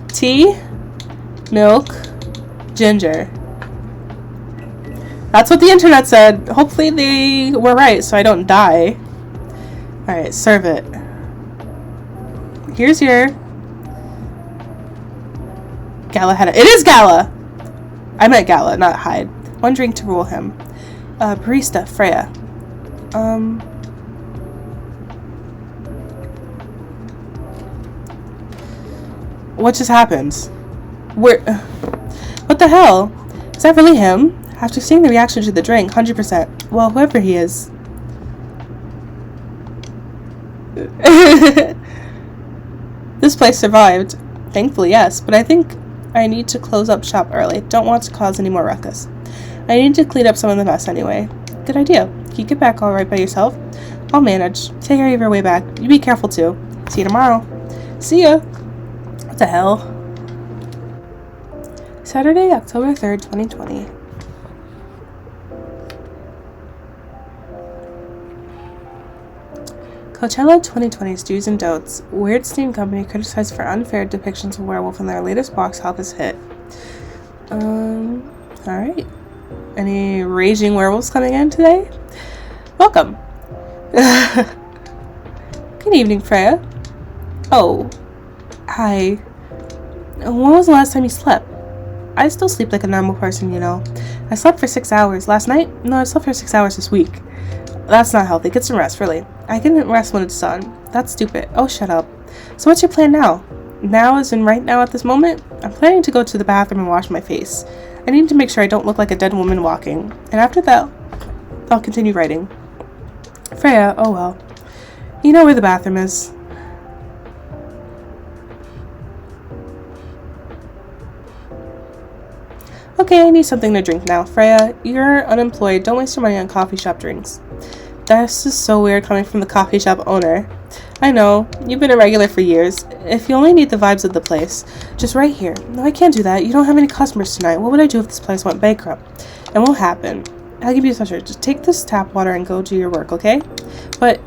Tea, milk, ginger. That's what the internet said. Hopefully they were right so I don't die. Alright, serve it. Here's your Gala had it. It is Gala! I meant Gala, not Hyde. One drink to rule him. Barista, Freya. What just happened? What the hell? Is that really him? After seeing the reaction to the drink, 100%. Well, whoever he is. This place survived. Thankfully, yes, but I think I need to close up shop early. Don't want to cause any more ruckus. I need to clean up some of the mess anyway. Good idea. Can you get back all right by yourself? I'll manage. Take care of your way back. You be careful too. See you tomorrow. See ya. What the hell? Saturday, October 3rd, 2020. Coachella 2020's Do's and Don'ts. Weird Steam Company criticized for unfair depictions of werewolf in their latest box office hit. Alright. Any raging werewolves coming in today? Welcome. Good evening, Freya. Oh. Hi. When was the last time you slept? I still sleep like a normal person, you know. I slept for 6 hours last night. No, I slept for 6 hours this week. That's not healthy. Get some rest, really. I can rest when it's done. That's stupid. Oh, shut up. So what's your plan now? Now as in right now at this moment? I'm planning to go to the bathroom and wash my face. I need to make sure I don't look like a dead woman walking. And after that, I'll continue writing. Freya, oh well. You know where the bathroom is. Okay, I need something to drink now. Freya, you're unemployed. Don't waste your money on coffee shop drinks. This is so weird coming from the coffee shop owner. I know, you've been a regular for years. If you only need the vibes of the place, just right here. No, I can't do that. You don't have any customers tonight. What would I do if this place went bankrupt? It won't happen. I'll give you a pleasure. Just take this tap water and go do your work, okay? But...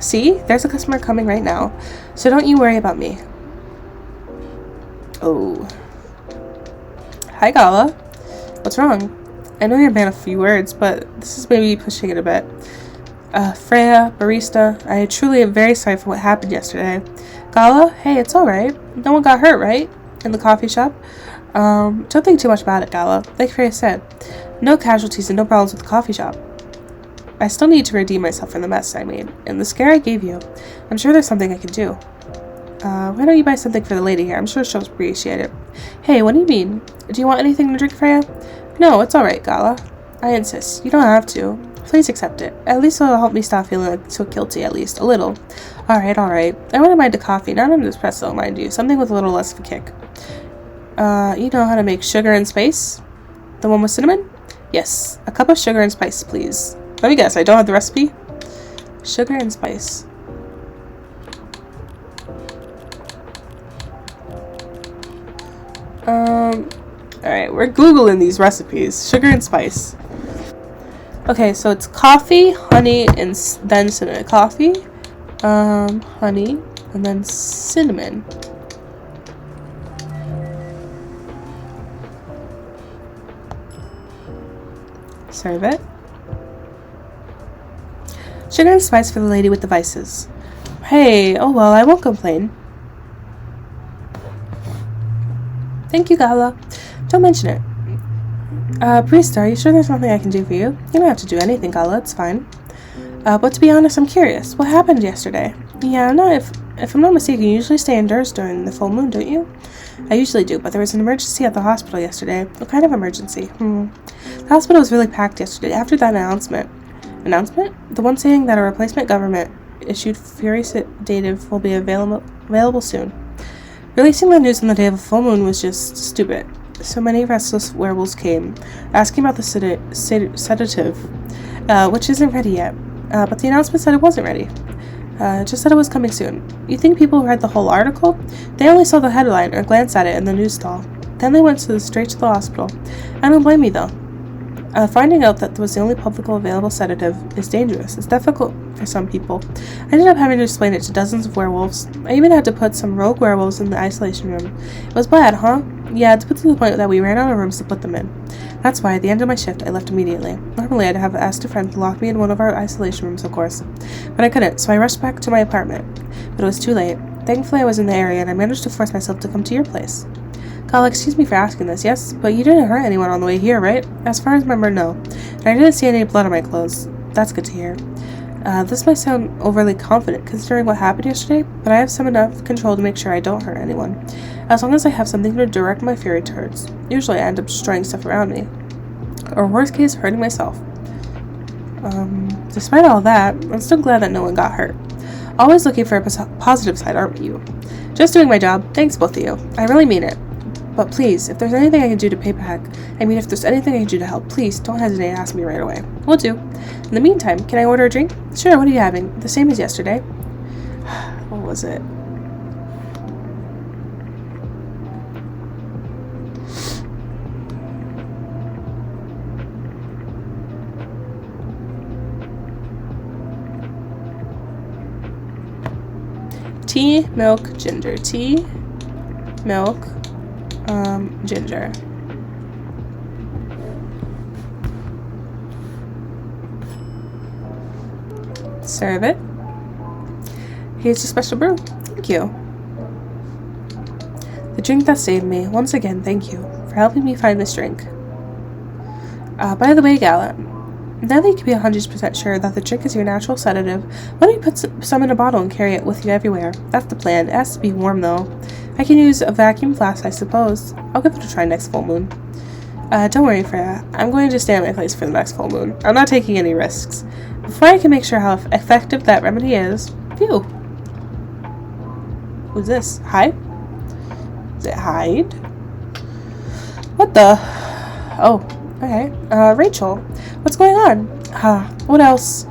See? There's a customer coming right now. So don't you worry about me. Oh. Hi, Gala. What's wrong? I know you're a man of few words, but this is maybe pushing it a bit. Freya, barista, I truly am very sorry for what happened yesterday. Gala, hey, it's alright. No one got hurt, right? In the coffee shop? Don't think too much about it, Gala. Like Freya said, no casualties and no problems with the coffee shop. I still need to redeem myself from the mess I made, and the scare I gave you. I'm sure there's something I can do. Why don't you buy something for the lady here? I'm sure she'll appreciate it. Hey, what do you mean? Do you want anything to drink, Freya? No, it's alright, Gala. I insist. You don't have to. Please accept it. At least it'll help me stop feeling like so guilty, at least. A little. Alright. I wouldn't mind a coffee. Not an espresso, mind you. Something with a little less of a kick. You know how to make sugar and spice? The one with cinnamon? Yes. A cup of sugar and spice, please. Let me guess, I don't have the recipe? Sugar and spice. Alright, we're Googling these recipes. Sugar and spice. Okay, so it's coffee, honey, and then cinnamon. Coffee, honey, and then cinnamon. Serve it. Sugar and spice for the lady with the vices. Hey, oh well, I won't complain. Thank you, Gala. Don't mention it. Priest, are you sure there's nothing I can do for you? You don't have to do anything, Gala, it's fine. But to be honest, I'm curious. What happened yesterday? Yeah, no, if I'm not mistaken, you usually stay indoors during the full moon, don't you? I usually do, but there was an emergency at the hospital yesterday. What kind of emergency? The hospital was really packed yesterday after that announcement. Announcement? The one saying that a replacement government issued Fury sedative will be available soon. Releasing the news on the day of a full moon was just stupid. So many restless werewolves came, asking about the sedative, which isn't ready yet. But the announcement said it wasn't ready. Just said it was coming soon. You think people read the whole article? They only saw the headline or glanced at it in the news stall. Then they went straight to the hospital. I don't blame me, though. Finding out that was the only publicly available sedative is dangerous. It's difficult for some people. I ended up having to explain it to dozens of werewolves. I even had to put some rogue werewolves in the isolation room. It was bad, huh? Yeah, to put to the point that we ran out of rooms to put them in. That's why, at the end of my shift, I left immediately. Normally, I'd have asked a friend to lock me in one of our isolation rooms, of course. But I couldn't, so I rushed back to my apartment. But it was too late. Thankfully, I was in the area, and I managed to force myself to come to your place. Kyle, excuse me for asking this, yes? But you didn't hurt anyone on the way here, right? As far as I remember, no. And I didn't see any blood on my clothes. That's good to hear. This might sound overly confident considering what happened yesterday, but I have some enough control to make sure I don't hurt anyone. As long as I have something to direct my fury towards. Usually I end up destroying stuff around me. Or worst case, hurting myself. Despite all that, I'm still glad that no one got hurt. Always looking for a positive side, aren't you? Just doing my job. Thanks, both of you. I really mean it. But please, if there's anything I can do to pay back, if there's anything I can do to help, please don't hesitate to ask me right away. Will do. In the meantime, can I order a drink? Sure, what are you having? The same as yesterday. What was it? Tea, milk, ginger. Tea, milk, ginger. Serve it. Here's your special brew. Thank you. The drink that saved me. Once again, thank you for helping me find this drink. By the way, Gala, now that you can be 100% sure that the drink is your natural sedative, why don't you put some in a bottle and carry it with you everywhere? That's the plan. It has to be warm, though. I can use a vacuum flask, I suppose. I'll give it a try next full moon. Don't worry, Freya. I'm going to stay at my place for the next full moon. I'm not taking any risks. Before I can make sure how effective that remedy is... Phew. Who's this? Hide? Is it Hide? What the... Oh, okay. Rachel. What's going on? What else?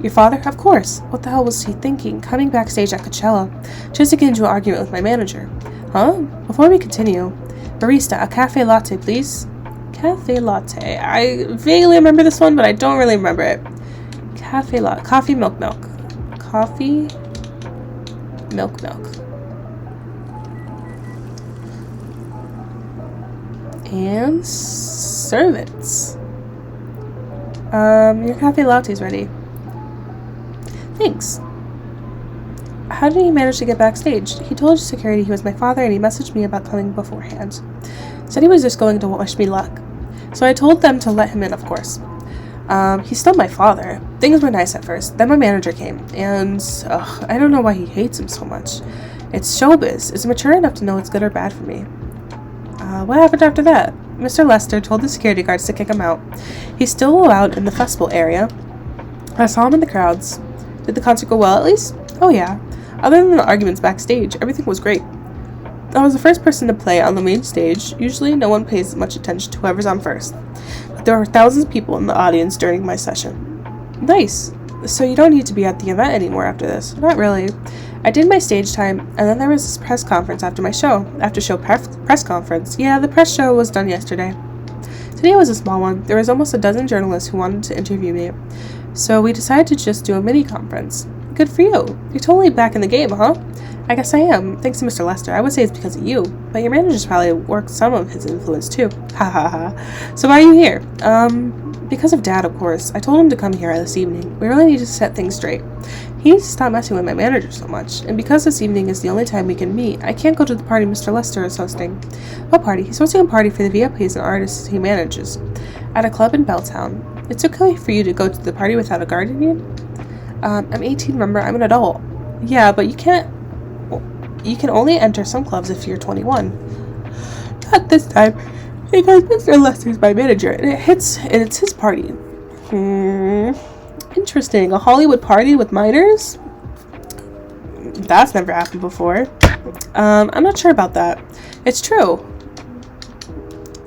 Your father? Of course. What the hell was he thinking? Coming backstage at Coachella, just to get into an argument with my manager. Huh? Before we continue, barista, a cafe latte, please. Cafe latte. I vaguely remember this one, but I don't really remember it. Cafe latte. Coffee, milk, milk. Coffee, milk, milk. And serve it. Your cafe latte's ready. Thanks. How did he manage to get backstage? He told security he was my father and he messaged me about coming beforehand. Said he was just going to wish me luck. So I told them to let him in, of course. He's still my father. Things were nice at first. Then my manager came, and I don't know why he hates him so much. It's showbiz. It's mature enough to know what's good or bad for me. What happened after that? Mr. Lester told the security guards to kick him out. He's still allowed in the festival area. I saw him in the crowds. Did the concert go well at least? Oh yeah. Other than the arguments backstage, everything was great. I was the first person to play on the main stage. Usually no one pays much attention to whoever's on first. But there were thousands of people in the audience during my session. Nice. So you don't need to be at the event anymore after this? Not really. I did my stage time, and then there was this press conference after my show. Press conference. Yeah, the press show was done yesterday. Today was a small one. There was almost a dozen journalists who wanted to interview me. So we decided to just do a mini conference. Good for you. You're totally back in the game, huh? I guess I am, thanks to Mr. Lester. I would say it's because of you, but your manager's probably worked some of his influence too. Ha ha ha. So why are you here? Because of Dad, of course. I told him to come here this evening. We really need to set things straight. He needs to stop messing with my manager so much, and because this evening is the only time we can meet, I can't go to the party Mr. Lester is hosting. What party? He's hosting a party for the VIPs and artists he manages at a club in Belltown. It's okay for you to go to the party without a guardian? I'm 18, remember? I'm an adult. Yeah, but you can only enter some clubs if you're 21. Not this time, because Mr. Lester's my manager, and it's his party. Interesting. A Hollywood party with minors? That's never happened before. I'm not sure about that. It's true.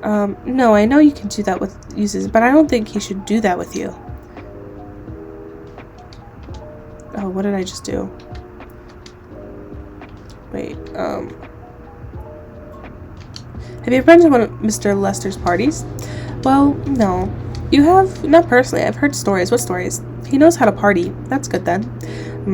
No, I know you can do that with uses, but I don't think he should do that with you. Oh, what did I just do? Wait, have you ever been to one of Mr. Lester's parties? Well, no. You have? Not personally. I've heard stories. What stories? He knows how to party. That's good then.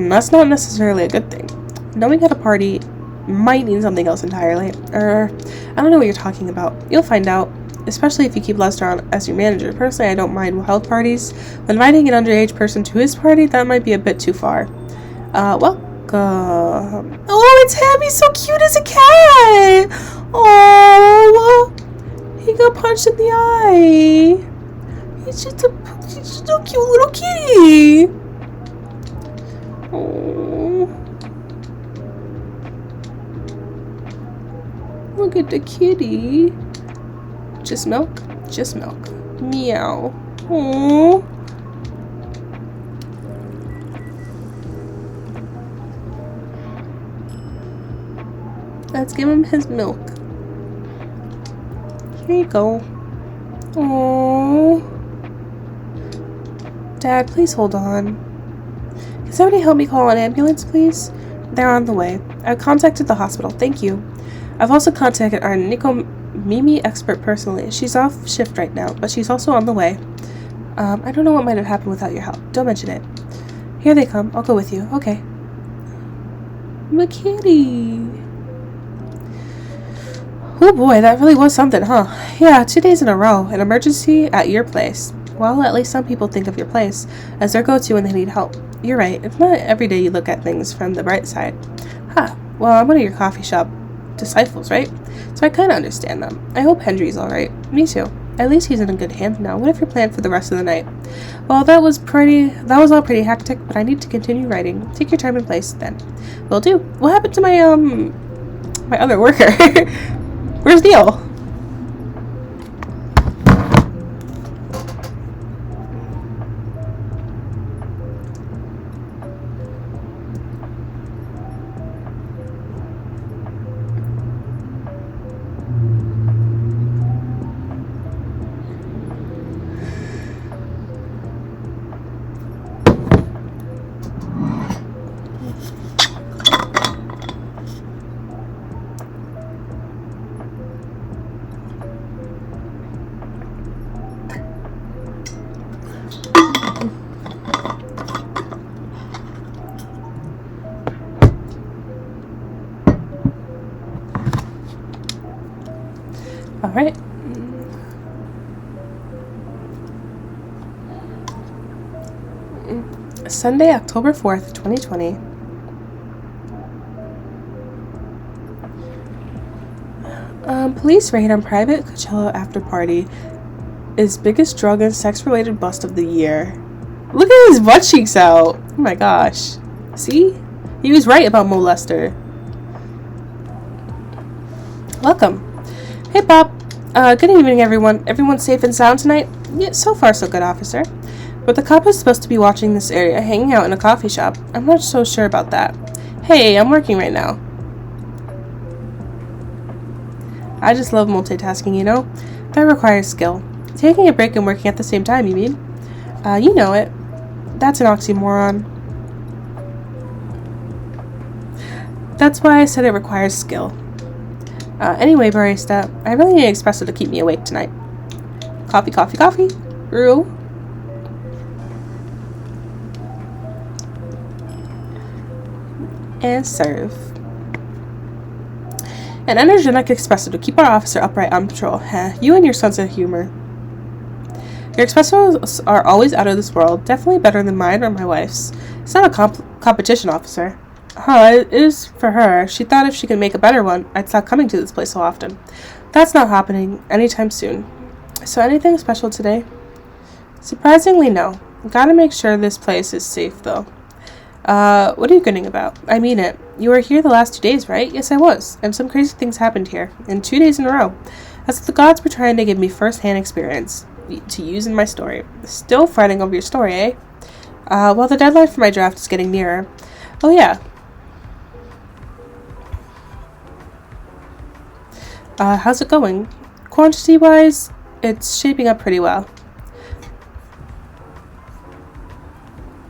That's not necessarily a good thing. Knowing how to party might mean something else entirely. I don't know what you're talking about. You'll find out. Especially if you keep Lester on as your manager. Personally, I don't mind wild parties. But inviting an underage person to his party, that might be a bit too far. Welcome. Oh, it's him! He's so cute as a cat! Oh, he got punched in the eye. He's just a cute little kitty. Oh, look at the kitty. Just milk? Just milk. Meow. Oh. Let's give him his milk. Here you go. Oh. Dad, please hold on. Can somebody help me call an ambulance, please? They're on the way. I've contacted the hospital. Thank you. I've also contacted our Mimi expert personally. She's off shift right now, but she's also on the way. I don't know what might have happened without your help. Don't mention it. Here they come. I'll go with you. Okay. My kitty. Oh boy, that really was something, huh? Yeah, 2 days in a row. An emergency at your place. Well, at least some people think of your place as their go-to when they need help. You're right. It's not every day you look at things from the bright side. Huh. Well, I'm one of your coffee shop disciples, right? So I kind of understand them. I hope Henry's alright. Me too. At least he's in a good hands now. What if you're planned for the rest of the night? Well, that was all pretty hectic, but I need to continue writing. Take your time and place, then. Will do. What happened to my other worker? Where's Neil? Alright. Sunday, October 4th, 2020. Police raid on private Coachella after party is biggest drug and sex-related bust of the year. Look at his butt cheeks out. Oh my gosh. See? He was right about Mo Lester. Welcome. Hey, Bob. Good evening, everyone. Everyone safe and sound tonight? Yeah, so far so good, officer. But the cop is supposed to be watching this area, hanging out in a coffee shop. I'm not so sure about that. Hey, I'm working right now. I just love multitasking, you know? That requires skill. Taking a break and working at the same time, you mean? You know it. That's an oxymoron. That's why I said it requires skill. Anyway, barista, I really need espresso to keep me awake tonight. Coffee, coffee, coffee. Brew. And serve. An energetic espresso to keep our officer upright on patrol. You and your sense of humor. Your espressos are always out of this world. Definitely better than mine or my wife's. It's not a competition, officer. It is for her. She thought if she could make a better one, I'd stop coming to this place so often. That's not happening anytime soon. So anything special today? Surprisingly, no. Gotta make sure this place is safe, though. What are you grinning about? I mean it. You were here the last 2 days, right? Yes, I was. And some crazy things happened here. In 2 days in a row. As if the gods were trying to give me first-hand experience to use in my story. Still fretting over your story, eh? Well, the deadline for my draft is getting nearer. Oh, yeah. How's it going? Quantity-wise, it's shaping up pretty well.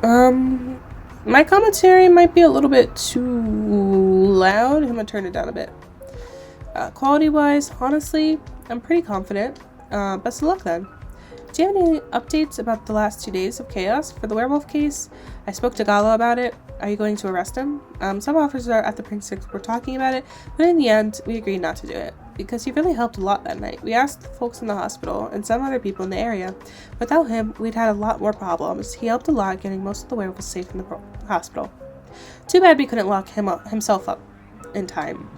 My commentary might be a little bit too loud. I'm gonna turn it down a bit. Quality-wise, honestly, I'm pretty confident. Best of luck then. Do you have any updates about the last 2 days of chaos for the werewolf case? I spoke to Galo about it. Are you going to arrest him? Some officers at the precinct were talking about it, but in the end, we agreed not to do it. Because he really helped a lot that night. We asked the folks in the hospital and some other people in the area. Without him, we'd had a lot more problems. He helped a lot getting most of the werewolves safe in the hospital. Too bad we couldn't lock himself up in time.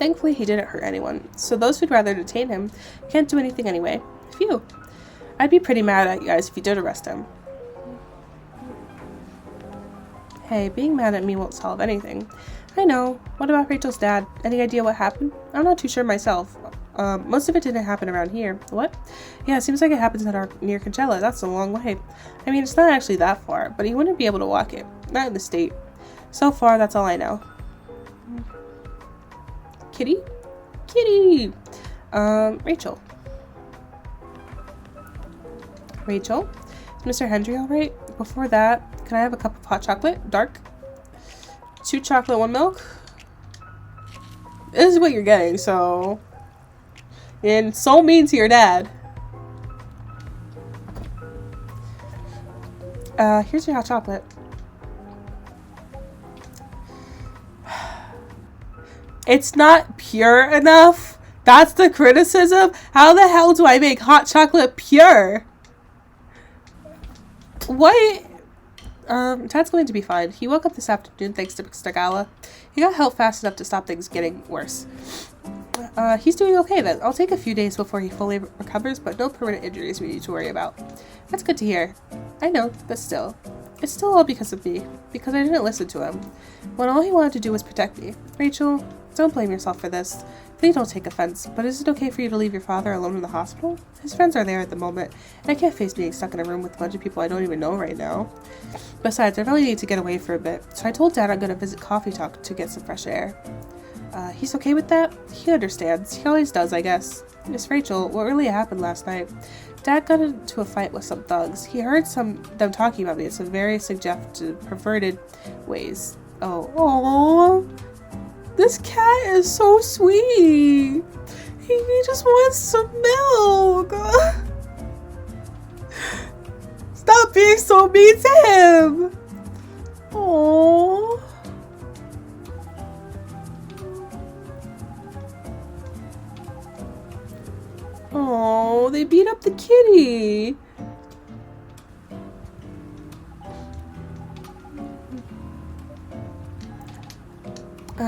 Thankfully, he didn't hurt anyone, so those who'd rather detain him can't do anything anyway. Phew. I'd be pretty mad at you guys if you did arrest him. Hey, being mad at me won't solve anything. I know. What about Rachel's dad? Any idea what happened? I'm not too sure myself. Most of it didn't happen around here. What? Yeah, it seems like it happens near Coachella. That's a long way. I mean, it's not actually that far, but he wouldn't be able to walk it. Not in the state. So far, that's all I know. Kitty? Kitty! Rachel. Rachel? Is Mr. Hendry alright? Before that, can I have a cup of hot chocolate? Dark? 2 chocolate, 1 milk? This is what you're getting, so... And so mean to your dad. Here's your hot chocolate. It's not pure enough? That's the criticism? How the hell do I make hot chocolate pure? What? Tad's going to be fine. He woke up this afternoon thanks to Mr. Gala. He got help fast enough to stop things getting worse. He's doing okay then. I'll take a few days before he fully recovers, but no permanent injuries we need to worry about. That's good to hear. I know, but still. It's still all because of me. Because I didn't listen to him. When all he wanted to do was protect me. Rachel, don't blame yourself for this. Please don't take offense, but is it okay for you to leave your father alone in the hospital? His friends are there at the moment, and I can't face being stuck in a room with a bunch of people I don't even know right now. Besides, I really need to get away for a bit, so I told Dad I'm gonna visit Coffee Talk to get some fresh air. He's okay with that? He understands. He always does, I guess. Miss Rachel, what really happened last night? Dad got into a fight with some thugs. He heard them talking about me in some very suggestive, perverted ways. Oh, this cat is so sweet. He just wants some milk. Stop being so mean to him. Oh. Oh, they beat up the kitty.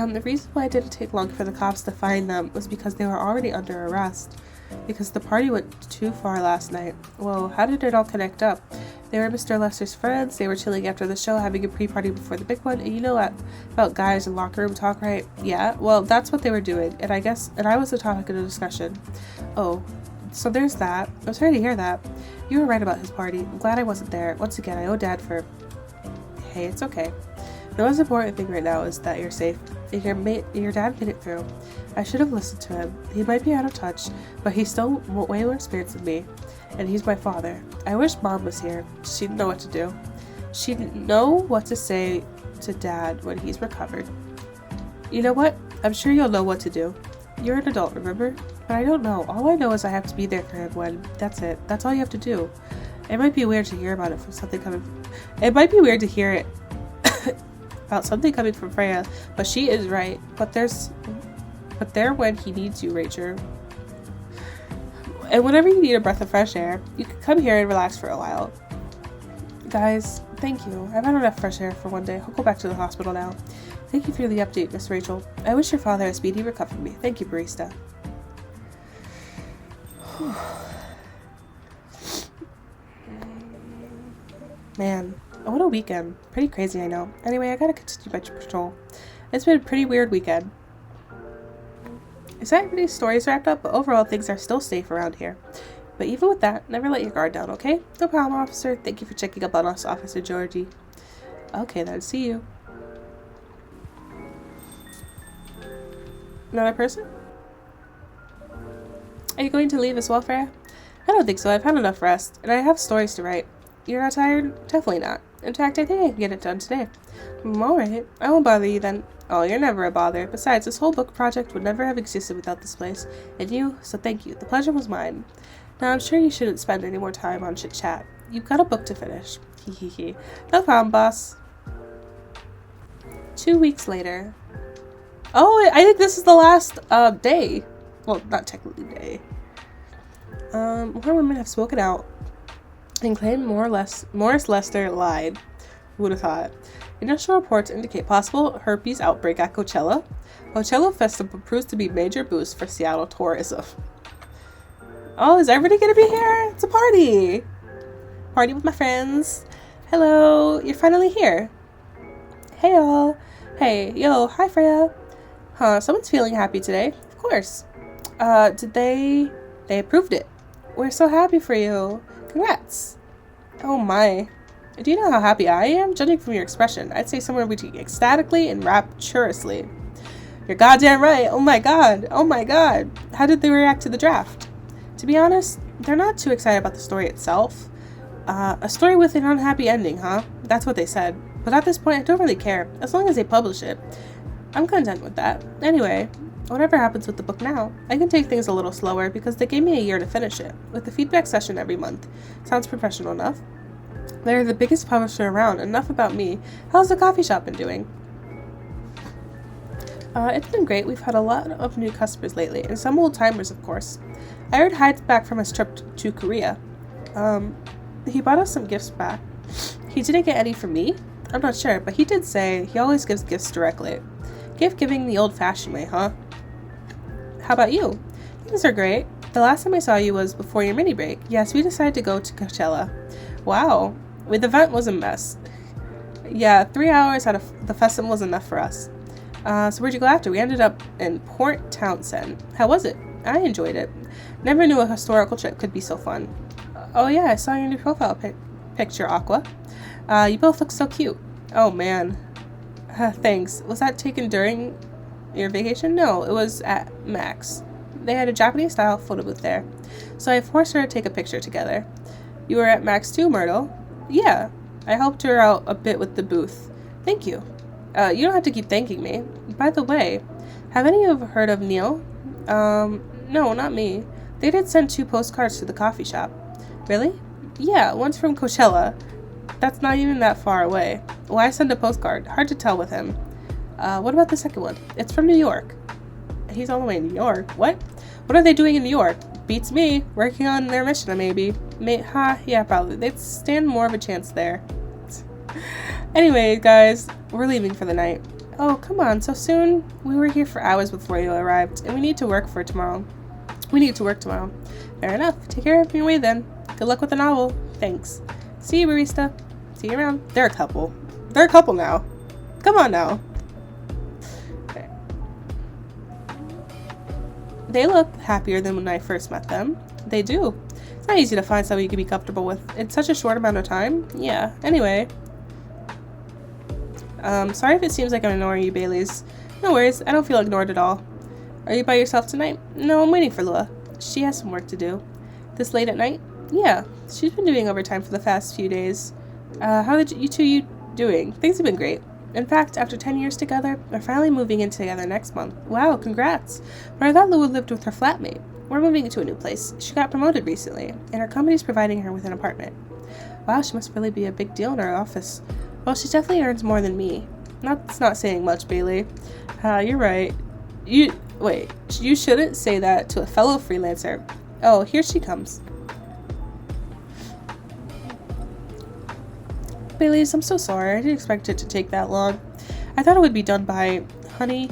The reason why it didn't take long for the cops to find them was because they were already under arrest. Because the party went too far last night. Well, how did it all connect up? They were Mr. Lester's friends. They were chilling after the show, having a pre-party before the big one. And you know what about guys and locker room talk, right? Yeah, well, that's what they were doing. And I was the topic of the discussion. Oh, so there's that. I'm sorry to hear that. You were right about his party. I'm glad I wasn't there. Once again, I owe Dad for... Hey, it's okay. The most important thing right now is that you're safe. Your dad made it through. I should have listened to him. He might be out of touch, but he's still way more experienced than me. And he's my father. I wish Mom was here. She'd know what to do. She'd know what to say to Dad when he's recovered. You know what? I'm sure you'll know what to do. You're an adult, remember? But I don't know. All I know is I have to be there for him when... That's it. That's all you have to do. It might be weird to hear about it from something coming... It might be weird to hear it about something coming from Freya, but she is right. But there when he needs you, Rachel. And whenever you need a breath of fresh air, you can come here and relax for a while. Guys, thank you. I've had enough fresh air for one day. I'll go back to the hospital now. Thank you for the update, Miss Rachel. I wish your father a speedy recovery. Thank you, barista. Man, what a weekend. Pretty crazy, I know. Anyway, I gotta continue my patrol. It's been a pretty weird weekend. Is that everybody's stories wrapped up? But overall, things are still safe around here. But even with that, never let your guard down, okay? No problem, officer. Thank you for checking up on us, Officer Georgie. Okay, then. See you. Another person? Are you going to leave as well, Freya? I don't think so. I've had enough rest, and I have stories to write. You're not tired? Definitely not. In fact, I think I can get it done today. Alright. I won't bother you then. Oh, you're never a bother. Besides, this whole book project would never have existed without this place. And you, so thank you. The pleasure was mine. Now, I'm sure you shouldn't spend any more time on chit-chat. You've got a book to finish. Hehehe. No problem, boss. 2 weeks later. Oh, I think this is the last day. Well, not technically day. More women have spoken out and claimed Morris Lester lied. Who would have thought? Initial reports indicate possible herpes outbreak at Coachella. Coachella Festival proves to be major boost for Seattle tourism. Oh, is everybody gonna be here? It's a party! Party with my friends. Hello, you're finally here. Hey y'all. Hey, yo, hi Freya. Huh, someone's feeling happy today. Of course. They approved it. We're so happy for you. Congrats. Oh my. Do you know how happy I am? Judging from your expression, I'd say somewhere between ecstatically and rapturously. You're goddamn right. Oh my god. Oh my god. How did they react to the draft? To be honest, they're not too excited about the story itself. A story with an unhappy ending, huh? That's what they said. But at this point, I don't really care. As long as they publish it. I'm content with that. Anyway, whatever happens with the book now, I can take things a little slower because they gave me a year to finish it, with a feedback session every month. Sounds professional enough. They're the biggest publisher around. Enough about me. How's the coffee shop been doing? It's been great. We've had a lot of new customers lately, and some old-timers, of course. I heard Hyde's back from his trip to Korea. He bought us some gifts back. He didn't get any from me? I'm not sure, but he did say he always gives gifts directly. Gift giving the old-fashioned way, huh? How about you? Things are great. The last time I saw you was before your mini break. Yes, we decided to go to Coachella. Wow. The event was a mess. Yeah, 3 hours out of the festival was enough for us. So where'd you go after? We ended up in Port Townsend. How was it? I enjoyed it. Never knew a historical trip could be so fun. Oh yeah, I saw your new profile picture, Aqua. You both look so cute. Oh man. Thanks. Was that taken during your vacation? No, it was at Max. They had a Japanese-style photo booth there. So I forced her to take a picture together. You were at Max too, Myrtle? Yeah. I helped her out a bit with the booth. Thank you. You don't have to keep thanking me. By the way, have any of you heard of Neil? No, not me. They did send 2 postcards to the coffee shop. Really? Yeah, one's from Coachella. That's not even that far away. Why send a postcard? Hard to tell with him. What about the second one? It's from New York. He's all the way in New York. What? What are they doing in New York? Beats me. Working on their mission, maybe. Yeah, probably. They'd stand more of a chance there. Anyway, guys, we're leaving for the night. Oh, come on, so soon? We were here for hours before you arrived, and we need to work tomorrow. Fair enough. Take care of your way then. Good luck with the novel. Thanks. See you, barista. See you around. They're a couple. They're a couple now. Come on now. Okay. They look happier than when I first met them. They do. It's not easy to find someone you can be comfortable with in such a short amount of time. Yeah. Anyway. Sorry if it seems like I'm ignoring you, Baileys. No worries. I don't feel ignored at all. Are you by yourself tonight? No, I'm waiting for Lua. She has some work to do. This late at night? Yeah. She's been doing overtime for the past few days. How are you two doing? Things have been great. In fact, after 10 years together, we're finally moving in together next month. Wow, congrats. But I thought Lua lived with her flatmate. We're moving to a new place. She got promoted recently, and her company's providing her with an apartment. Wow, she must really be a big deal in our office. Well, she definitely earns more than me. That's not saying much, Bailey. You're right. Wait, you shouldn't say that to a fellow freelancer. Oh, here she comes. Baileys, I'm so sorry. I didn't expect it to take that long. I thought it would be done by... Honey,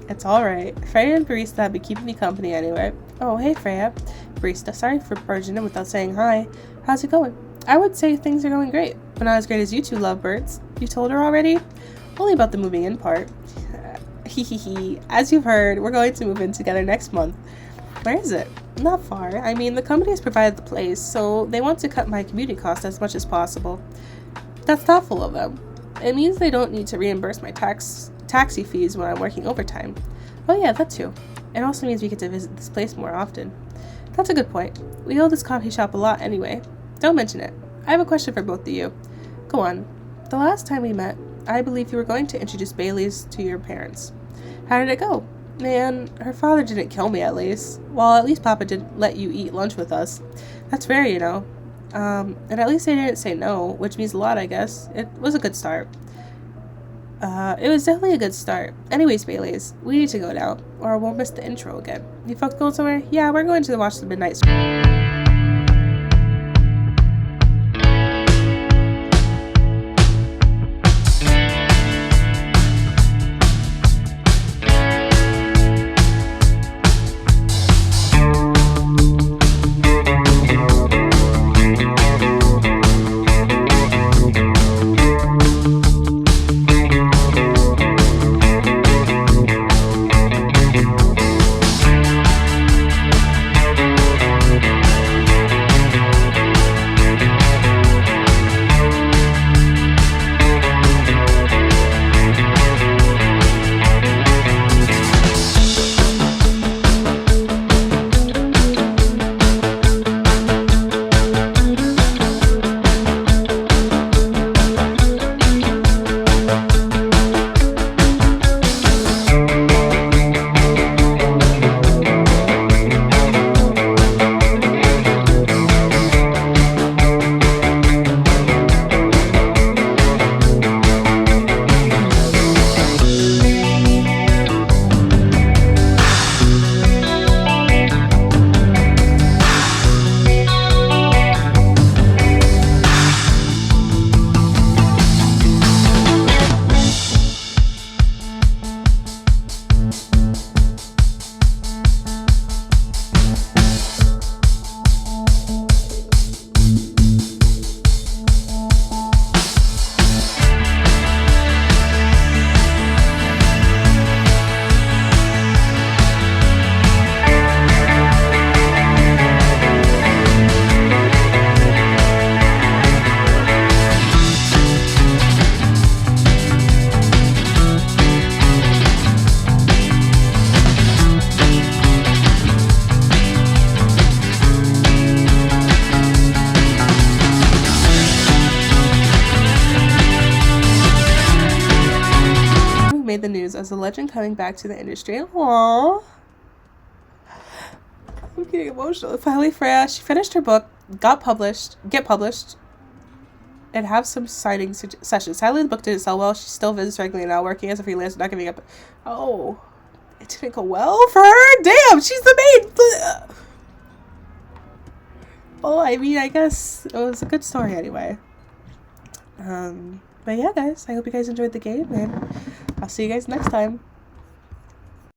it's alright. Freya and Barista have been keeping me company anyway. Oh, hey Freya. Barista, sorry for barging in without saying hi. How's it going? I would say things are going great, but not as great as you two lovebirds. You told her already? Only about the moving in part. Hehehe. As you've heard, we're going to move in together next month. Where is it? Not far. I mean, the company has provided the place, so they want to cut my commuting costs as much as possible. That's thoughtful of them. It means they don't need to reimburse my taxi fees when I'm working overtime. Oh yeah, that too. It also means we get to visit this place more often. That's a good point. We owe this coffee shop a lot anyway. Don't mention it. I have a question for both of you. Go on. The last time we met, I believe you were going to introduce Baileys to your parents. How did it go? Man, her father didn't kill me at least. Well, at least Papa didn't let you eat lunch with us. That's fair, you know. And at least they didn't say no, which means a lot, I guess. It was a good start. It was definitely a good start. Anyways, Baileys, we need to go now, or we'll miss the intro again. You folks going somewhere? Yeah, we're going to watch the midnight screen. Made the news as a legend coming back to the industry. Aww. I'm getting emotional. Finally, Freya, she finished her book, get published, and have some signing sessions. Sadly, the book didn't sell well. She still visits regularly now, working as a freelancer, not giving up. Oh, it didn't go well for her? Damn, she's the main. Well, I mean, I guess it was a good story anyway. But yeah, guys, I hope you guys enjoyed the game, and I'll see you guys next time.